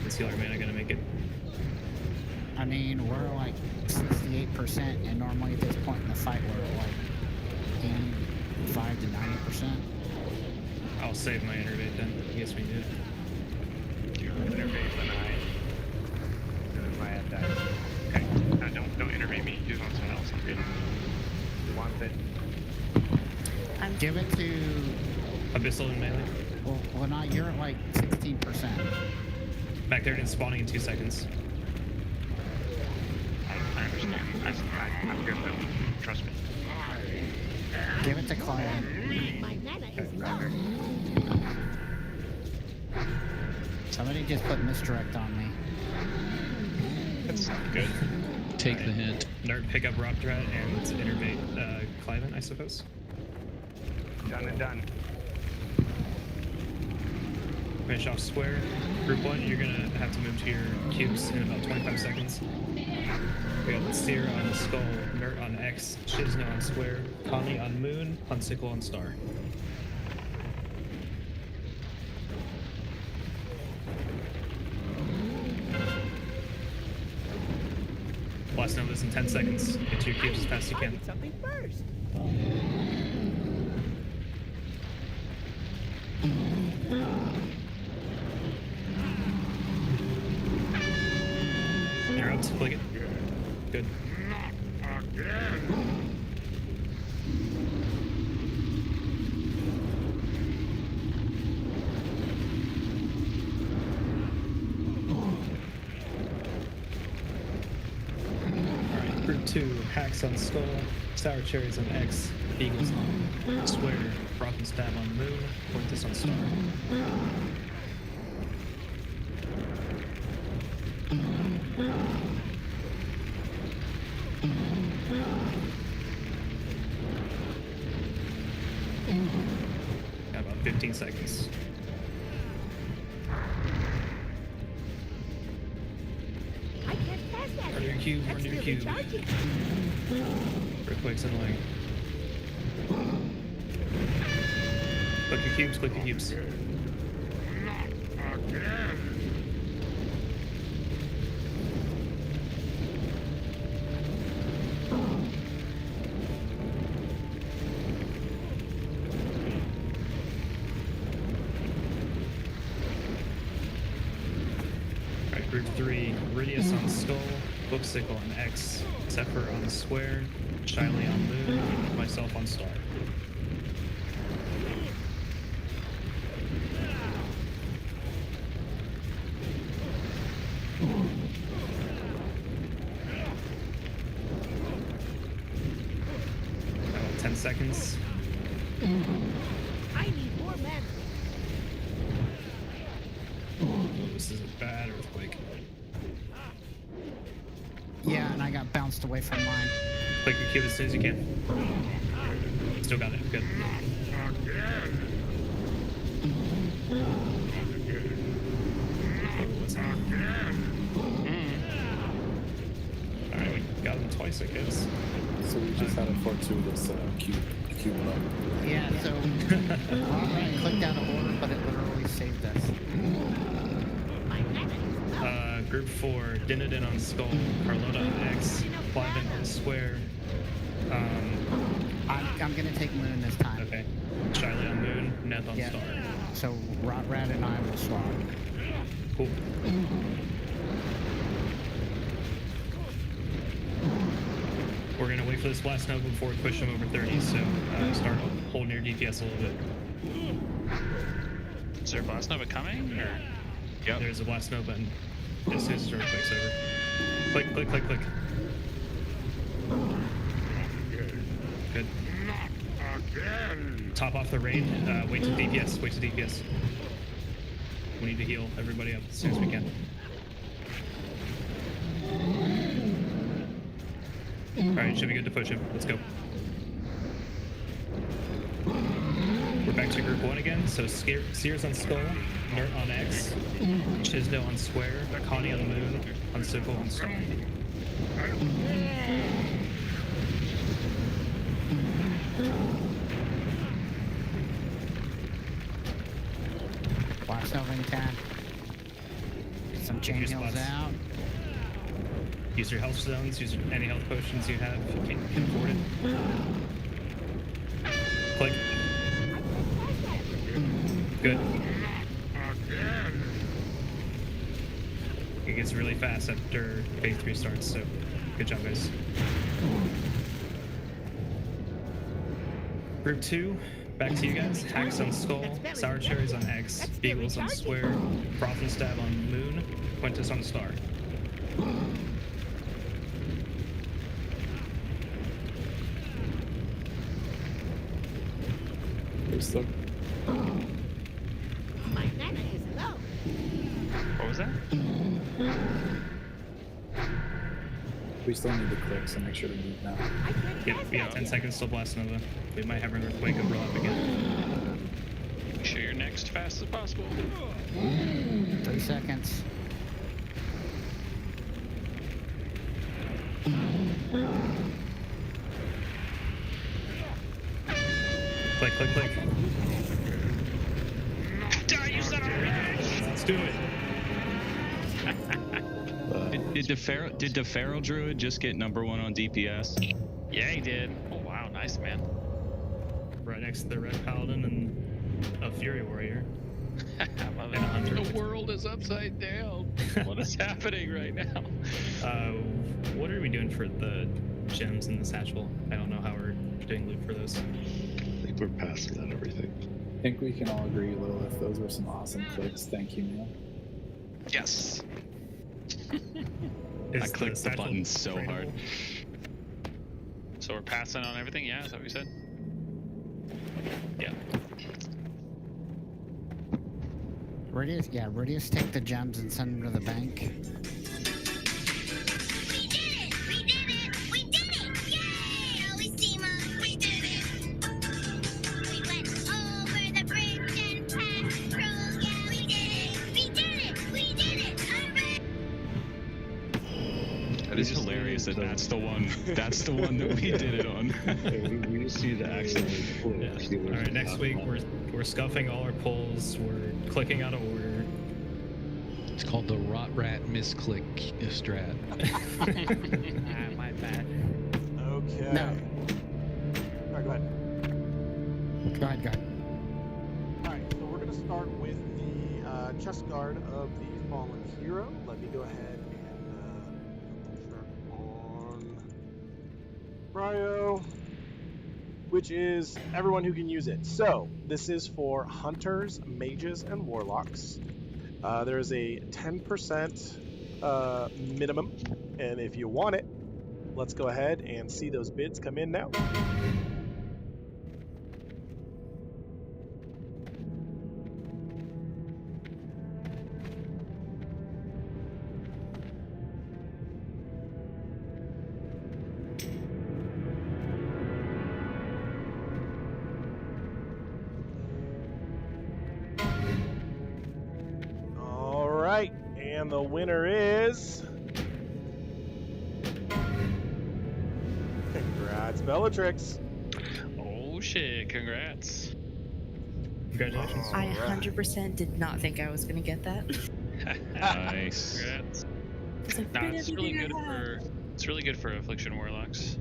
Is healer mana gonna make it?
I mean, we're like 68%, and normally at this point in the fight, we're like 85 to 90%.
I'll save my innervate then. I guess we do.
You innervate when my attack.
Okay. Don't innervate me. Use on someone else. I'm good.
Wants it.
Give it to...
Abyssal in melee.
Well, not, you're at like 16%.
Magtheridon spawning in 2 seconds.
I understand. I'm good though. Trust me.
Give it to Client.
My mana is low.
Somebody just put misdirect on me.
That's good.
Take the hint.
Nerd pick up Rock Drat and innervate Clivant, I suppose.
Done and done.
Finish off square. Group 1, you're gonna have to move to your cubes in about 25 seconds. We got Seer on Skull, Nerd on X, Shizna on Square, Connie on Moon, Hunsickle on Star. Blast Novas in 10 seconds. Get to your cubes as fast as you can.
Target something first.
You're up. Click it. Good. Alright, group 2, hacks on skull, sour cherries on X, eagles on square, rock and stab on moon, Quintus on star. Got about 15 seconds.
I can't pass that.
Run your cube,
That's
run your
still
cube.
recharging.
Earthquake's annoying. Click your cubes, click your cubes. Alright, group 3, Iridius on skull, Booksicle on X, Zephyr on square, Shiley on moon, myself on star. About 10 seconds.
I need more mana.
Oh, this is a bad earthquake.
Yeah, and I got bounced away from mine.
Click your cube as soon as you can. Still got it. Good. What's Alright, we got him twice, I guess.
So we just had to fortune this cube bug.
Yeah, so I clicked out of order, but it literally saved us.
Group 4, Dinadin on skull, Carlota on X, Cliven on square.
I'm gonna take moon this time.
Okay. Shiley on moon, Neth on
Yeah.
star.
So Rat and I will swap.
Cool. We're gonna wait for this blast nova before we push them over 30, so start holding your DPS a little bit.
Is there a blast nova coming? Or?
Yep. There's a blast nova, and as soon as the earthquake's over. Click, click, click, click. Good. Top off the raid. Wait to DPS. Wait to DPS. We need to heal everybody up as soon as we can. Alright, should be good to push him. Let's go. We're back to group 1 again. So Sears on skull, Nert on X, Chisno on square, Connie on moon, on sickle on star.
Blast over in 10. Get some chain
Use
heals
spots.
out.
Use your health zones, use any health potions you have if you can afford it. Click. Good. It gets really fast after phase 3 starts, so good job, guys. Group 2, back to you guys. Hacks on skull, sour cherries on X, beagles on square, froth and stab on moon, Quintus on star.
Still...
My mana is low.
What was that?
We still need to click, so make sure to move now.
Yep, we have 10 seconds till blast nova. We might have an earthquake overlap again.
Make sure you're next fast as possible.
3 seconds.
Click, click, click.
Die, you son of a bitch!
Let's do it.
Did the Feral Druid just get #1 on DPS?
Yeah, he did. Oh wow, nice man.
Right next to the Red Paladin and a Fury Warrior.
I love
And a Hunter.
The world is upside down.
What is happening right now?
What are we doing for the gems in the satchel? I don't know how we're doing loot for those.
I think we're passing on everything.
I think we can all agree, Lilith, those were some awesome clicks. Thank you, man.
Yes.
I clicked the button so hard.
So we're passing on everything? Yeah, is that what you said? Yeah.
Radius take the gems and send them to the bank.
It is hilarious that that's the one that we did it on.
We just need to accidentally pull it.
Yeah. All right, next week we're scuffing all our pulls. We're clicking out of order.
It's called the Rot Rat Misclick strat.
My bad.
Okay.
No.
All right, go ahead.
Go ahead.
All right, so we're going to start with the chest guard of the fallen hero. Let me go ahead and start on Cryo, which is everyone who can use it. So this is for hunters, mages, and warlocks. There is a 10% minimum, and if you want it, let's go ahead and see those bids come in now. And the winner is... Congrats, Bellatrix.
Oh shit, congrats.
Congratulations.
I 100% did not think I was going to get that.
Nice.
Congrats.
Like,
No, it's really good for Affliction Warlocks.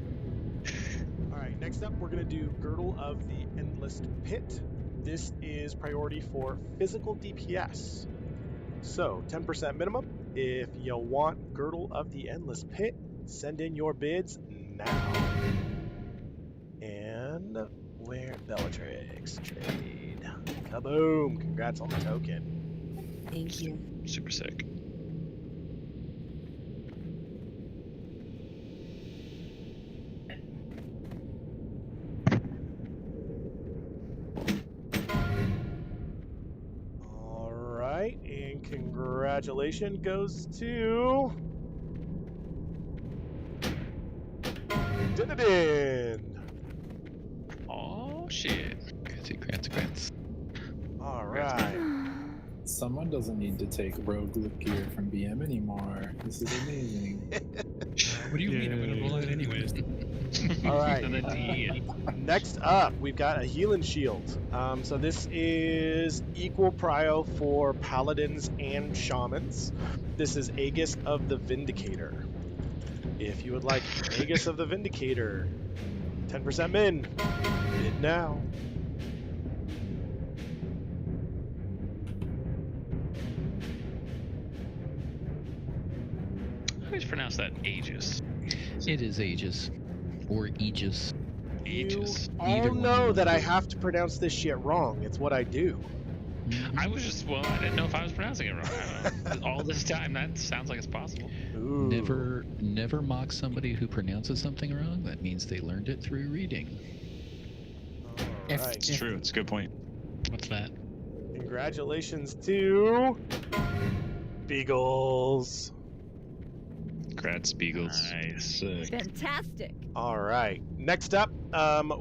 Alright, next up we're going to do Girdle of the Endless Pit. This is priority for physical DPS. So, 10% minimum. If you want Girdle of the Endless Pit, send in your bids now. And where Bellatrix trade. Kaboom! Congrats on the token.
Thank you.
Super sick.
And congratulations goes to Dinadin.
Oh shit.
Congrats.
All right.
Someone doesn't need to take rogue gear from BM anymore. This is amazing.
What do you mean? I'm gonna roll it anyways.
All right. Next up, we've got a healing shield. So this is equal prio for paladins and shamans. This is Aegis of the Vindicator. If you would like Aegis of the Vindicator, 10% min. Bid now.
How do you pronounce that? Aegis.
It is Aegis. Or Aegis.
Aegis.
You all know that I have to pronounce this shit wrong. It's what I do.
I was just, I didn't know if I was pronouncing it wrong. I don't know. All this time, that sounds like it's possible.
Ooh.
Never mock somebody who pronounces something wrong. That means they learned it through reading.
Right.
It's true. It's a good point.
What's that?
Congratulations to Beagles.
Congrats, Beagles.
Nice.
Fantastic.
All right. Next up,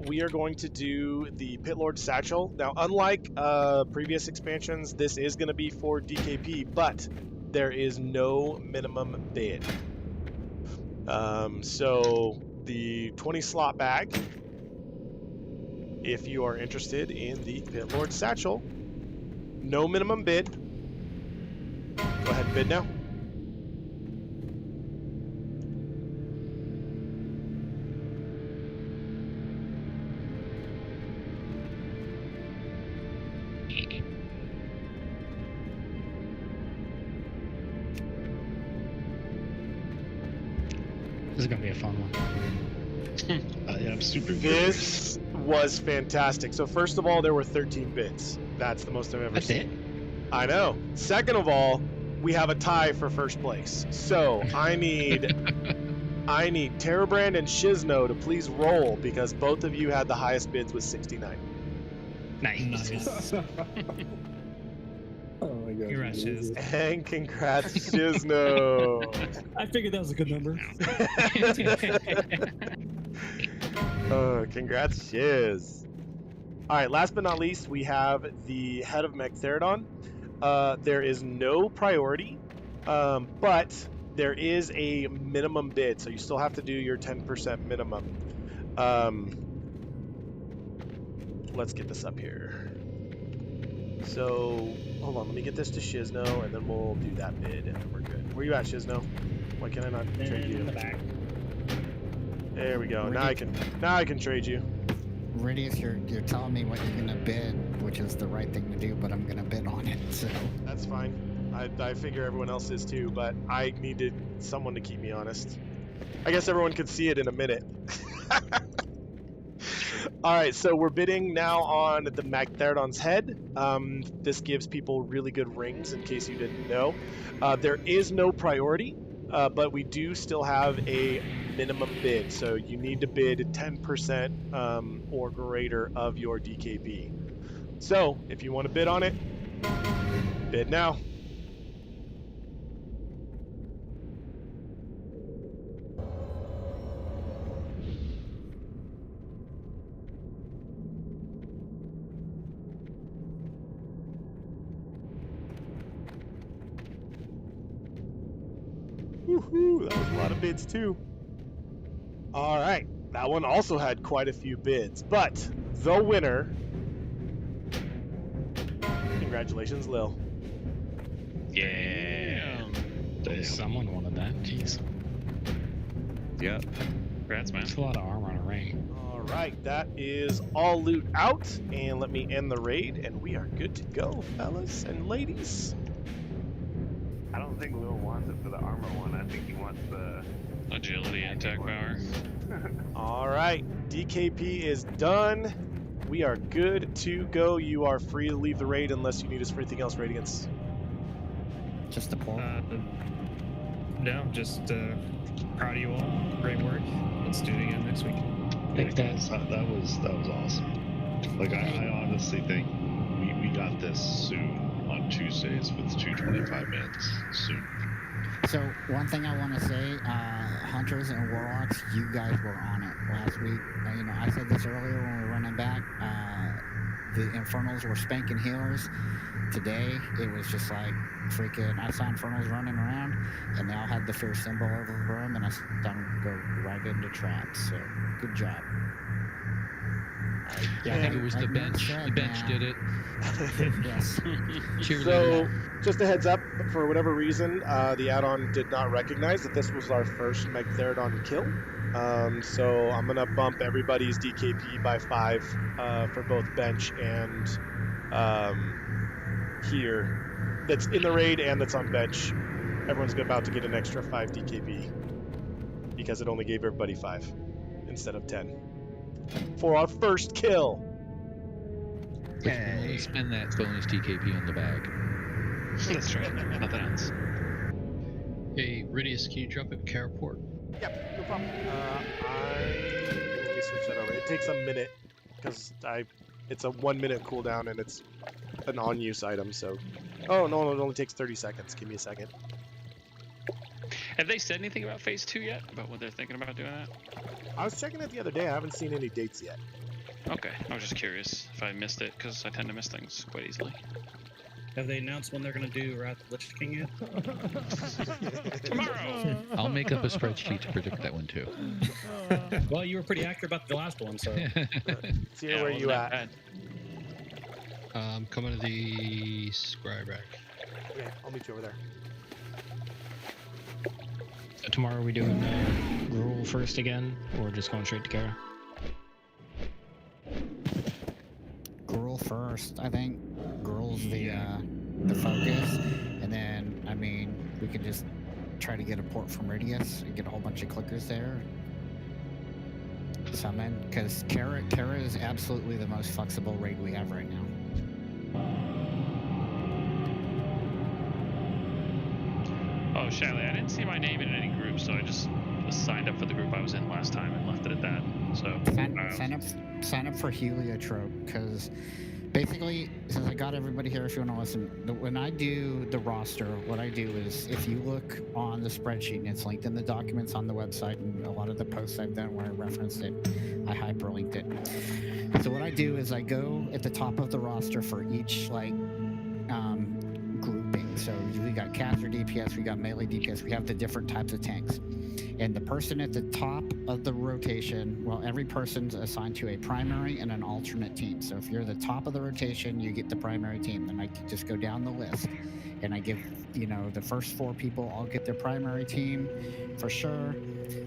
we are going to do the Pit Lord Satchel. Now, unlike previous expansions, this is going to be for DKP, but there is no minimum bid. So the 20 slot bag, if you are interested in the Pit Lord Satchel, no minimum bid. Go ahead and bid now.
This is gonna be a fun one.
Yeah, I'm super
This was fantastic. So first of all, there were 13 bids. That's the most I've ever
That's
seen. I know. Second of all, we have a tie for first place. So I need Terrabrand and Shizno to please roll because both of you had the highest bids with 69.
Nice.
Oh my god.
Congrats, Shiz.
And congrats, Shizno.
I figured that was a good number.
Oh, congrats, Shiz. All right, last but not least, we have the head of Magtheridon. There is no priority, but there is a minimum bid, so you still have to do your 10% minimum. Let's get this up here. So, hold on, let me get this to Shizno, and then we'll do that bid, and then we're good. Where you at, Shizno? Why can I not trade you?
In the back.
There we go. Now I can trade you.
Radius, you're telling me what you're gonna bid, which is the right thing to do, but I'm gonna bid on it. So
That's fine. I figure everyone else is too, but I needed someone to keep me honest. I guess everyone could see it in a minute. All right, so we're bidding now on the Magtheridon's head. This gives people really good rings, in case you didn't know. There is no priority, but we do still have a minimum bid. So you need to bid 10% or greater of your DKP. So if you want to bid on it, bid now. Woohoo, that was a lot of bids too. All right, that one also had quite a few bids, but the winner, congratulations, Lil.
Yeah.
Someone wanted that. Jeez.
Yep.
Congrats, man.
That's a lot of armor on a ring.
All right, that is all loot out, and let me end the raid, and we are good to go, fellas and ladies.
I don't think Lil wants it for the armor one. I think he wants the
agility and attack power.
All right, DKP is done. We are good to go. You are free to leave the raid unless you need us for anything else, Radiance.
just a poll.
No, just proud of you all. Great work. Let's do it again next week.
That was awesome. Like I honestly think we got this soon on Tuesdays with 225 minutes soon.
So one thing I want to say, Hunters and Warlocks, you guys were on it last week. You know, I said this earlier when we were running back. The Infernals were spanking healers. Today, it was just like freaking, I saw Infernals running around, and they all had the fear symbol over them, and I saw them go right into traps. So, good job.
Yeah, I think it was the bench. The bench did it.
Yes.
So, just a heads up, for whatever reason, the add-on did not recognize that this was our first Magtheridon kill. So I'm gonna bump everybody's DKP by 5 for both bench and here. That's in the raid and that's on bench. Everyone's about to get an extra 5 DKP because it only gave everybody 5 instead of 10 for our first kill.
Only spend that bonus DKP on the bag.
That's right. Nothing else.
Hey, Ridius, can you drop a caraport?
Yep, no problem. Let me switch that over. It takes a minute because it's a 1 minute cooldown and it's an on-use item. So, oh no, it only takes 30 seconds. Give me a second.
Have they said anything about Phase 2 yet? About what they're thinking about doing that?
I was checking it the other day. I haven't seen any dates yet.
Okay, I was just curious if I missed it because I tend to miss things quite easily.
Have they announced when they're going to do Wrath of the Lich King yet?
Tomorrow!
I'll make up a spreadsheet to predict that one too.
Well, you were pretty accurate about the last one, so.
Sierra, where you at?
Coming to the scribe rack.
Okay, I'll meet you over there.
So tomorrow are we doing Gruul first again, or just going straight to Kara?
Gruul first, I think. Gruul's the focus, and then I mean we can just try to get a port from Radius and get a whole bunch of clickers there. Summon, because Kara is absolutely the most flexible raid we have right now.
Oh, Shelly, I didn't see my name in any group, so I just signed up for the group I was in last time and left it at that. So
Sign up for Heliotrope, because basically, since I got everybody here, if you want to listen, when I do the roster, what I do is, if you look on the spreadsheet, and it's linked in the documents on the website, and a lot of the posts I've done where I referenced it, I hyperlinked it. So what I do is I go at the top of the roster for each grouping. So we got caster DPS, we got melee DPS, we have the different types of tanks. And the person at the top of the rotation, well, every person's assigned to a primary and an alternate team. So if you're the top of the rotation, you get the primary team. Then I just go down the list and I give, the first 4 people all get their primary team for sure.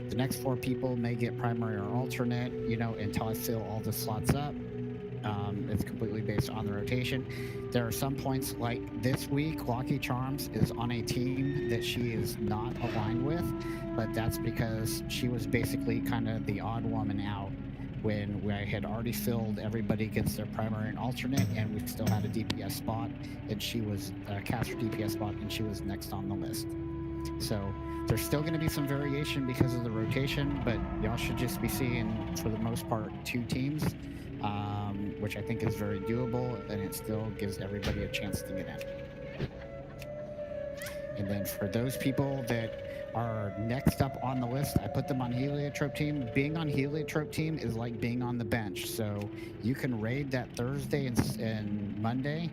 The next 4 people may get primary or alternate, until I fill all the slots up. It's completely based on the rotation. There are some points, like this week, Lucky Charms is on a team that she is not aligned with, but that's because she was basically kind of the odd woman out when I had already filled everybody gets their primary and alternate, and we still had a DPS spot, and she was a caster DPS spot, and she was next on the list. So there's still going to be some variation because of the rotation, but y'all should just be seeing, for the most part, 2 teams. Which I think is very doable, and it still gives everybody a chance to get in. And then for those people that are next up on the list, I put them on Heliotrope team. Being on Heliotrope team is like being on the bench. So you can raid that Thursday and Monday,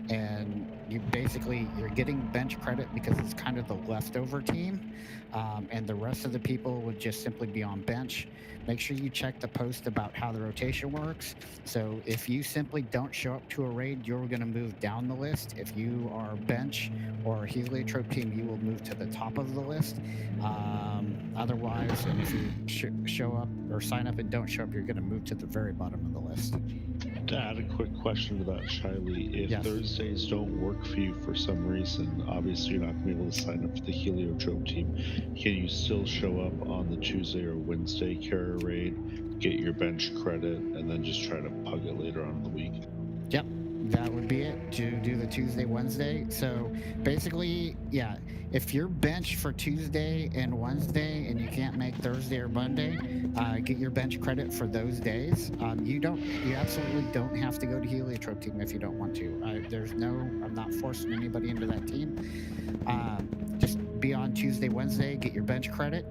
and you're getting bench credit because it's kind of the leftover team, and the rest of the people would just simply be on bench. Make sure you check the post about how the rotation works. So if you simply don't show up to a raid, you're going to move down the list. If you are bench or Heliotrope team, you will move to the top of the list. Otherwise, and if you show up or sign up and don't show up, you're going to move to the very bottom of the list.
To add a quick question to that, Shiley, if Thursdays don't work for you for some reason, obviously you're not going to be able to sign up for the Heliotrope team. Can you still show up on the Tuesday or Wednesday Kara raid, get your bench credit, and then just try to pug it later on in the week?
Yep, that would be it. To do the Tuesday, Wednesday. So basically, yeah, if you're bench for Tuesday and Wednesday and you can't make Thursday or Monday, get your bench credit for those days. You absolutely don't have to go to Heliotrope team if you don't want to. I'm not forcing anybody into that team. Just be on Tuesday, Wednesday, get your bench credit.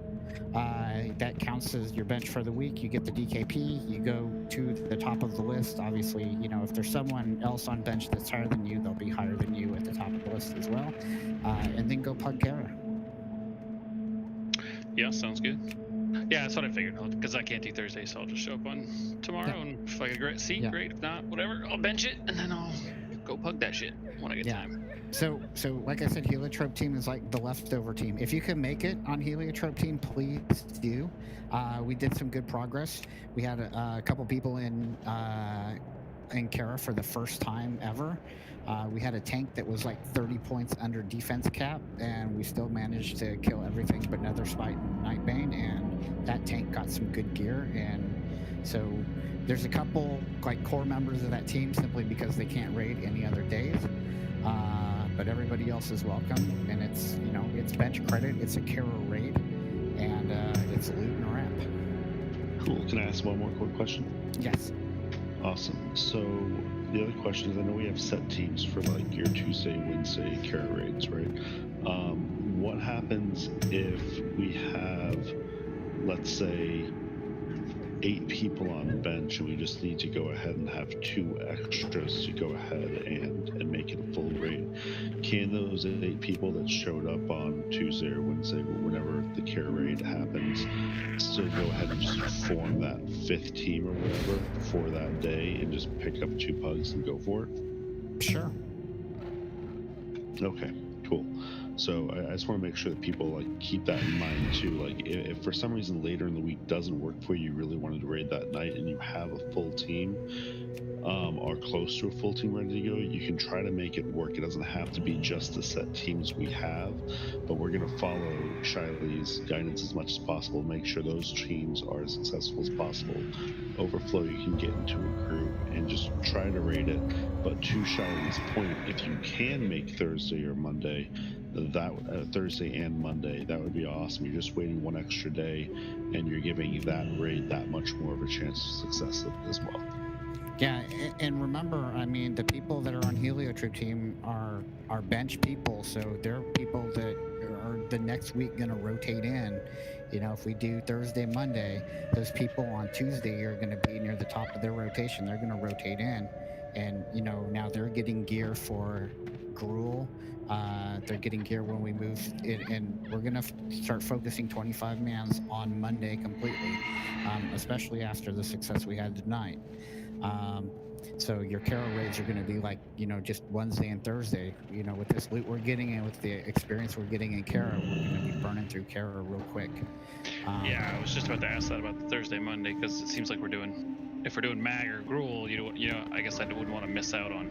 That counts as your bench for the week. You get the DKP, you go to the top of the list. Obviously, if there's someone else on bench that's higher than you, they'll be higher than you at the top of the list as well. And then go pug Kara.
Yeah, sounds good. Yeah, that's what I figured, because I can't do Thursday, so I'll just show up on tomorrow, and if I get a great seat, great. If not, whatever, I'll bench it, and then I'll go pug that shit when I get time.
So like I said, Heliotrope team is like the leftover team. If you can make it on Heliotrope team, please do. We did some good progress. We had a couple people in Kara for the first time ever. We had a tank that was like 30 points under defense cap, and we still managed to kill everything but Nether Spite and Nightbane, and that tank got some good gear. And so there's a couple like core members of that team simply because they can't raid any other days. But everybody else is welcome, and it's it's bench credit, it's a Kara raid, and it's loot and wrap.
Cool. Can I ask one more quick question?
Yes.
Awesome. So the other question is, I know we have set teams for like your Tuesday, Wednesday Kara raids, right? What happens if we have, let's say, 8 people on the bench, and we just need to go ahead and have 2 extras to go ahead and make it a full raid? Can those 8 people that showed up on Tuesday or Wednesday, whenever the Kara raid happens, still go ahead and just form that 5th team or whatever for that day and just pick up 2 pugs and go for it?
Sure.
Okay, cool. So I just want to make sure that people like keep that in mind too. Like if for some reason later in the week doesn't work for you, you really wanted to raid that night, and you have a full team, or close to a full team ready to go, you can try to make it work. It doesn't have to be just the set teams we have, but we're going to follow Shiley's guidance as much as possible, make sure those teams are as successful as possible. Overflow, you can get into a group and just try to raid it. But to Shiley's point, if you can make Thursday or Monday, Thursday and Monday, that would be awesome. You're just waiting one extra day, and you're giving that raid that much more of a chance of success as well.
Yeah, and remember, I mean, the people that are on Heliotrip team are bench people, so they're people that are the next week going to rotate in. You know, if we do Thursday, Monday, those people on Tuesday are going to be near the top of their rotation. They're going to rotate in, and you know, now they're getting gear for Gruul. They're getting gear when we move in, and we're going to start focusing 25 mans on Monday completely, especially after the success we had tonight. So your Kara raids are going to be like, you know, just Wednesday and Thursday. You know, with this loot we're getting and with the experience we're getting in Kara, we're going to be burning through Kara real quick.
Yeah, I was just about to ask that about the Thursday, Monday, because it seems like if we're doing Mag or Gruul, you know, I guess I wouldn't want to miss out on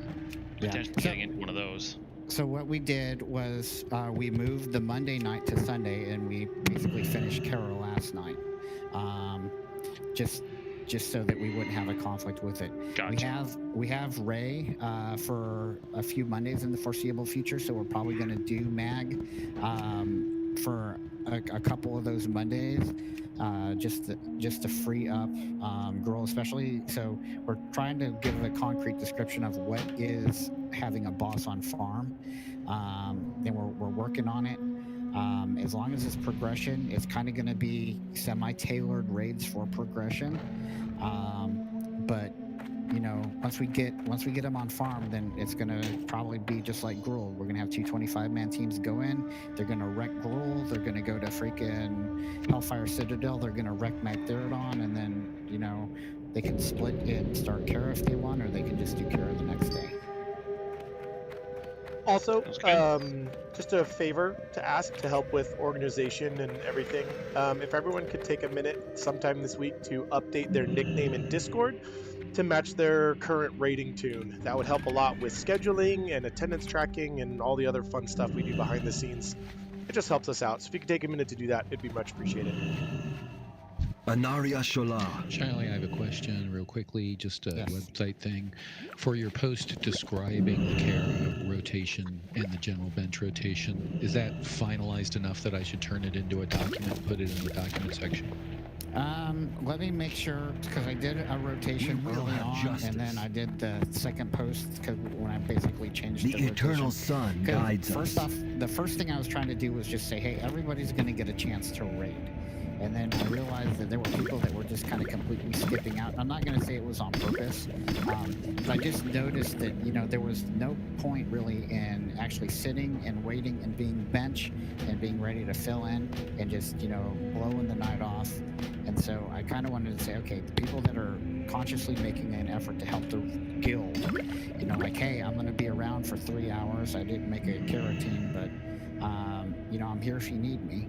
potentially getting into one of those.
So what we did was we moved the Monday night to Sunday, and we basically finished Kara last night. Just so that we wouldn't have a conflict with it.
Gotcha.
We have Ray for a few Mondays in the foreseeable future, so we're probably going to do Mag for a couple of those Mondays, just to free up Gruul, especially. So we're trying to give a concrete description of what is having a boss on farm, and we're working on it. As long as it's progression, it's kind of going to be semi-tailored raids for progression. But you know, once we get them on farm, then it's going to probably be just like Gruul. We're going to have 2 25-man teams go in. They're going to wreck Gruul. They're going to go to freaking Hellfire Citadel. They're going to wreck Magtheridon, and then, you know, they can split and start Kara if they want, or they can just do Kara the next day.
Also, just a favor to ask to help with organization and everything. If everyone could take a minute sometime this week to update their nickname in Discord to match their current rating tune. That would help a lot with scheduling and attendance tracking and all the other fun stuff we do behind the scenes. It just helps us out. So if you could take a minute to do that, it'd be much appreciated.
Anaria Shola.
Charlie, I have a question real quickly, just a website thing. For your post describing the Kara rotation and the general bench rotation, is that finalized enough that I should turn it into a document, put it in the document section?
Let me make sure, because I did a rotation early on, and then I did the second post when I basically changed the
eternal sun guides us.
First off, the first thing I was trying to do was just say, hey, everybody's going to get a chance to raid. And then I realized that there were people that were just kind of completely skipping out. I'm not going to say it was on purpose, but I just noticed that, you know, there was no point really in actually sitting and waiting and being bench and being ready to fill in and just, you know, blowing the night off. And so I kind of wanted to say, okay, the people that are consciously making an effort to help the guild, you know, like, hey, I'm going to be around for 3 hours. I didn't make a Kara team, but, you know, I'm here if you need me.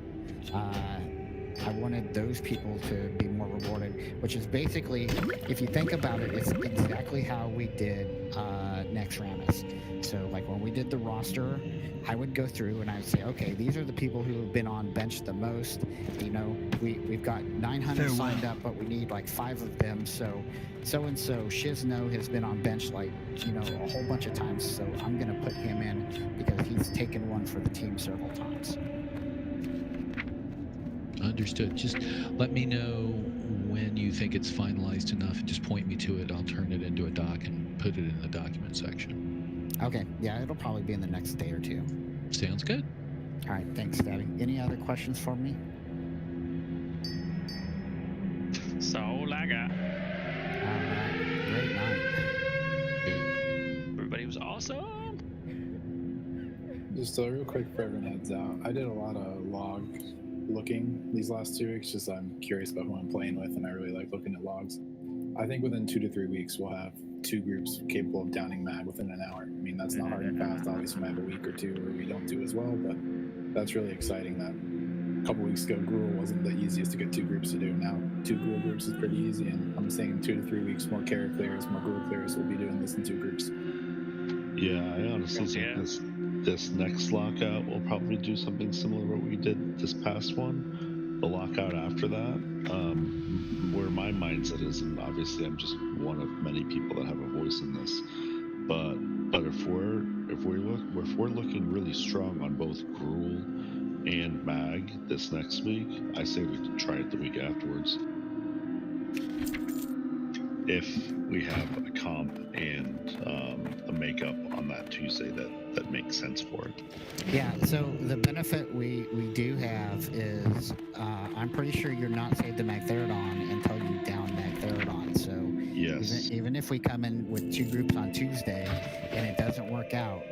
I wanted those people to be more rewarded, which is basically, if you think about it, it's exactly how we did Next Ramus. So like when we did the roster, I would go through and I'd say, okay, these are the people who have been on bench the most. You know, we've got 900 signed up, but we need like 5 of them. So and so Shizno has been on bench like, you know, a whole bunch of times. So I'm gonna put him in because he's taken one for the team several times.
Understood. Just let me know when you think it's finalized enough and just point me to it. I'll turn it into a doc and put it in the document section.
Okay. Yeah, it'll probably be in the next day or 2.
Sounds good.
All right. Thanks, Daddy. Any other questions for me?
So I got.
All right. Great night.
Everybody was awesome.
Just real quick for everyone heads out. I did a lot of log looking these last 2 weeks, just I'm curious about who I'm playing with, and I really like looking at logs. I think within 2 to 3 weeks we'll have 2 groups capable of downing Mag within an hour. I mean, that's not hard and fast. Obviously, we might have a week or two where we don't do as well, but that's really exciting that a couple weeks ago, Gruul wasn't the easiest to get 2 groups to do. Now, 2 Gruul groups is pretty easy, and I'm saying in 2 to 3 weeks, more Kara clears, more Gruul clears, we'll be doing this in 2 groups.
Yeah, I honestly think this next lockout will probably do something similar to what we did this past one. The lockout after that, where my mindset is, and obviously I'm just one of many people that have a voice in this, but if we're looking really strong on both Gruul and Mag this next week, I say we can try it the week afterwards. If we have a comp and a makeup on that Tuesday that makes sense for it.
Yeah, so the benefit we do have is I'm pretty sure you're not saved to Magtheridon until you down Magtheridon. So
yes,
even if we come in with 2 groups on Tuesday and it doesn't work out,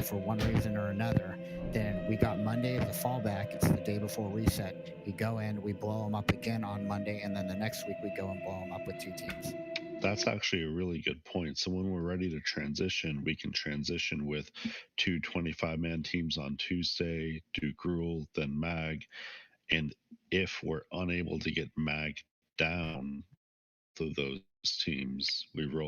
for one reason or another, then we got Monday as a fallback. It's the day before reset. We go in, we blow them up again on Monday, and then the next week we go and blow them up with 2 teams.
That's actually a really good point. So when we're ready to transition, we can transition with 2 25-man teams on Tuesday, do Gruul, then Mag. And if we're unable to get Mag down to those teams, we roll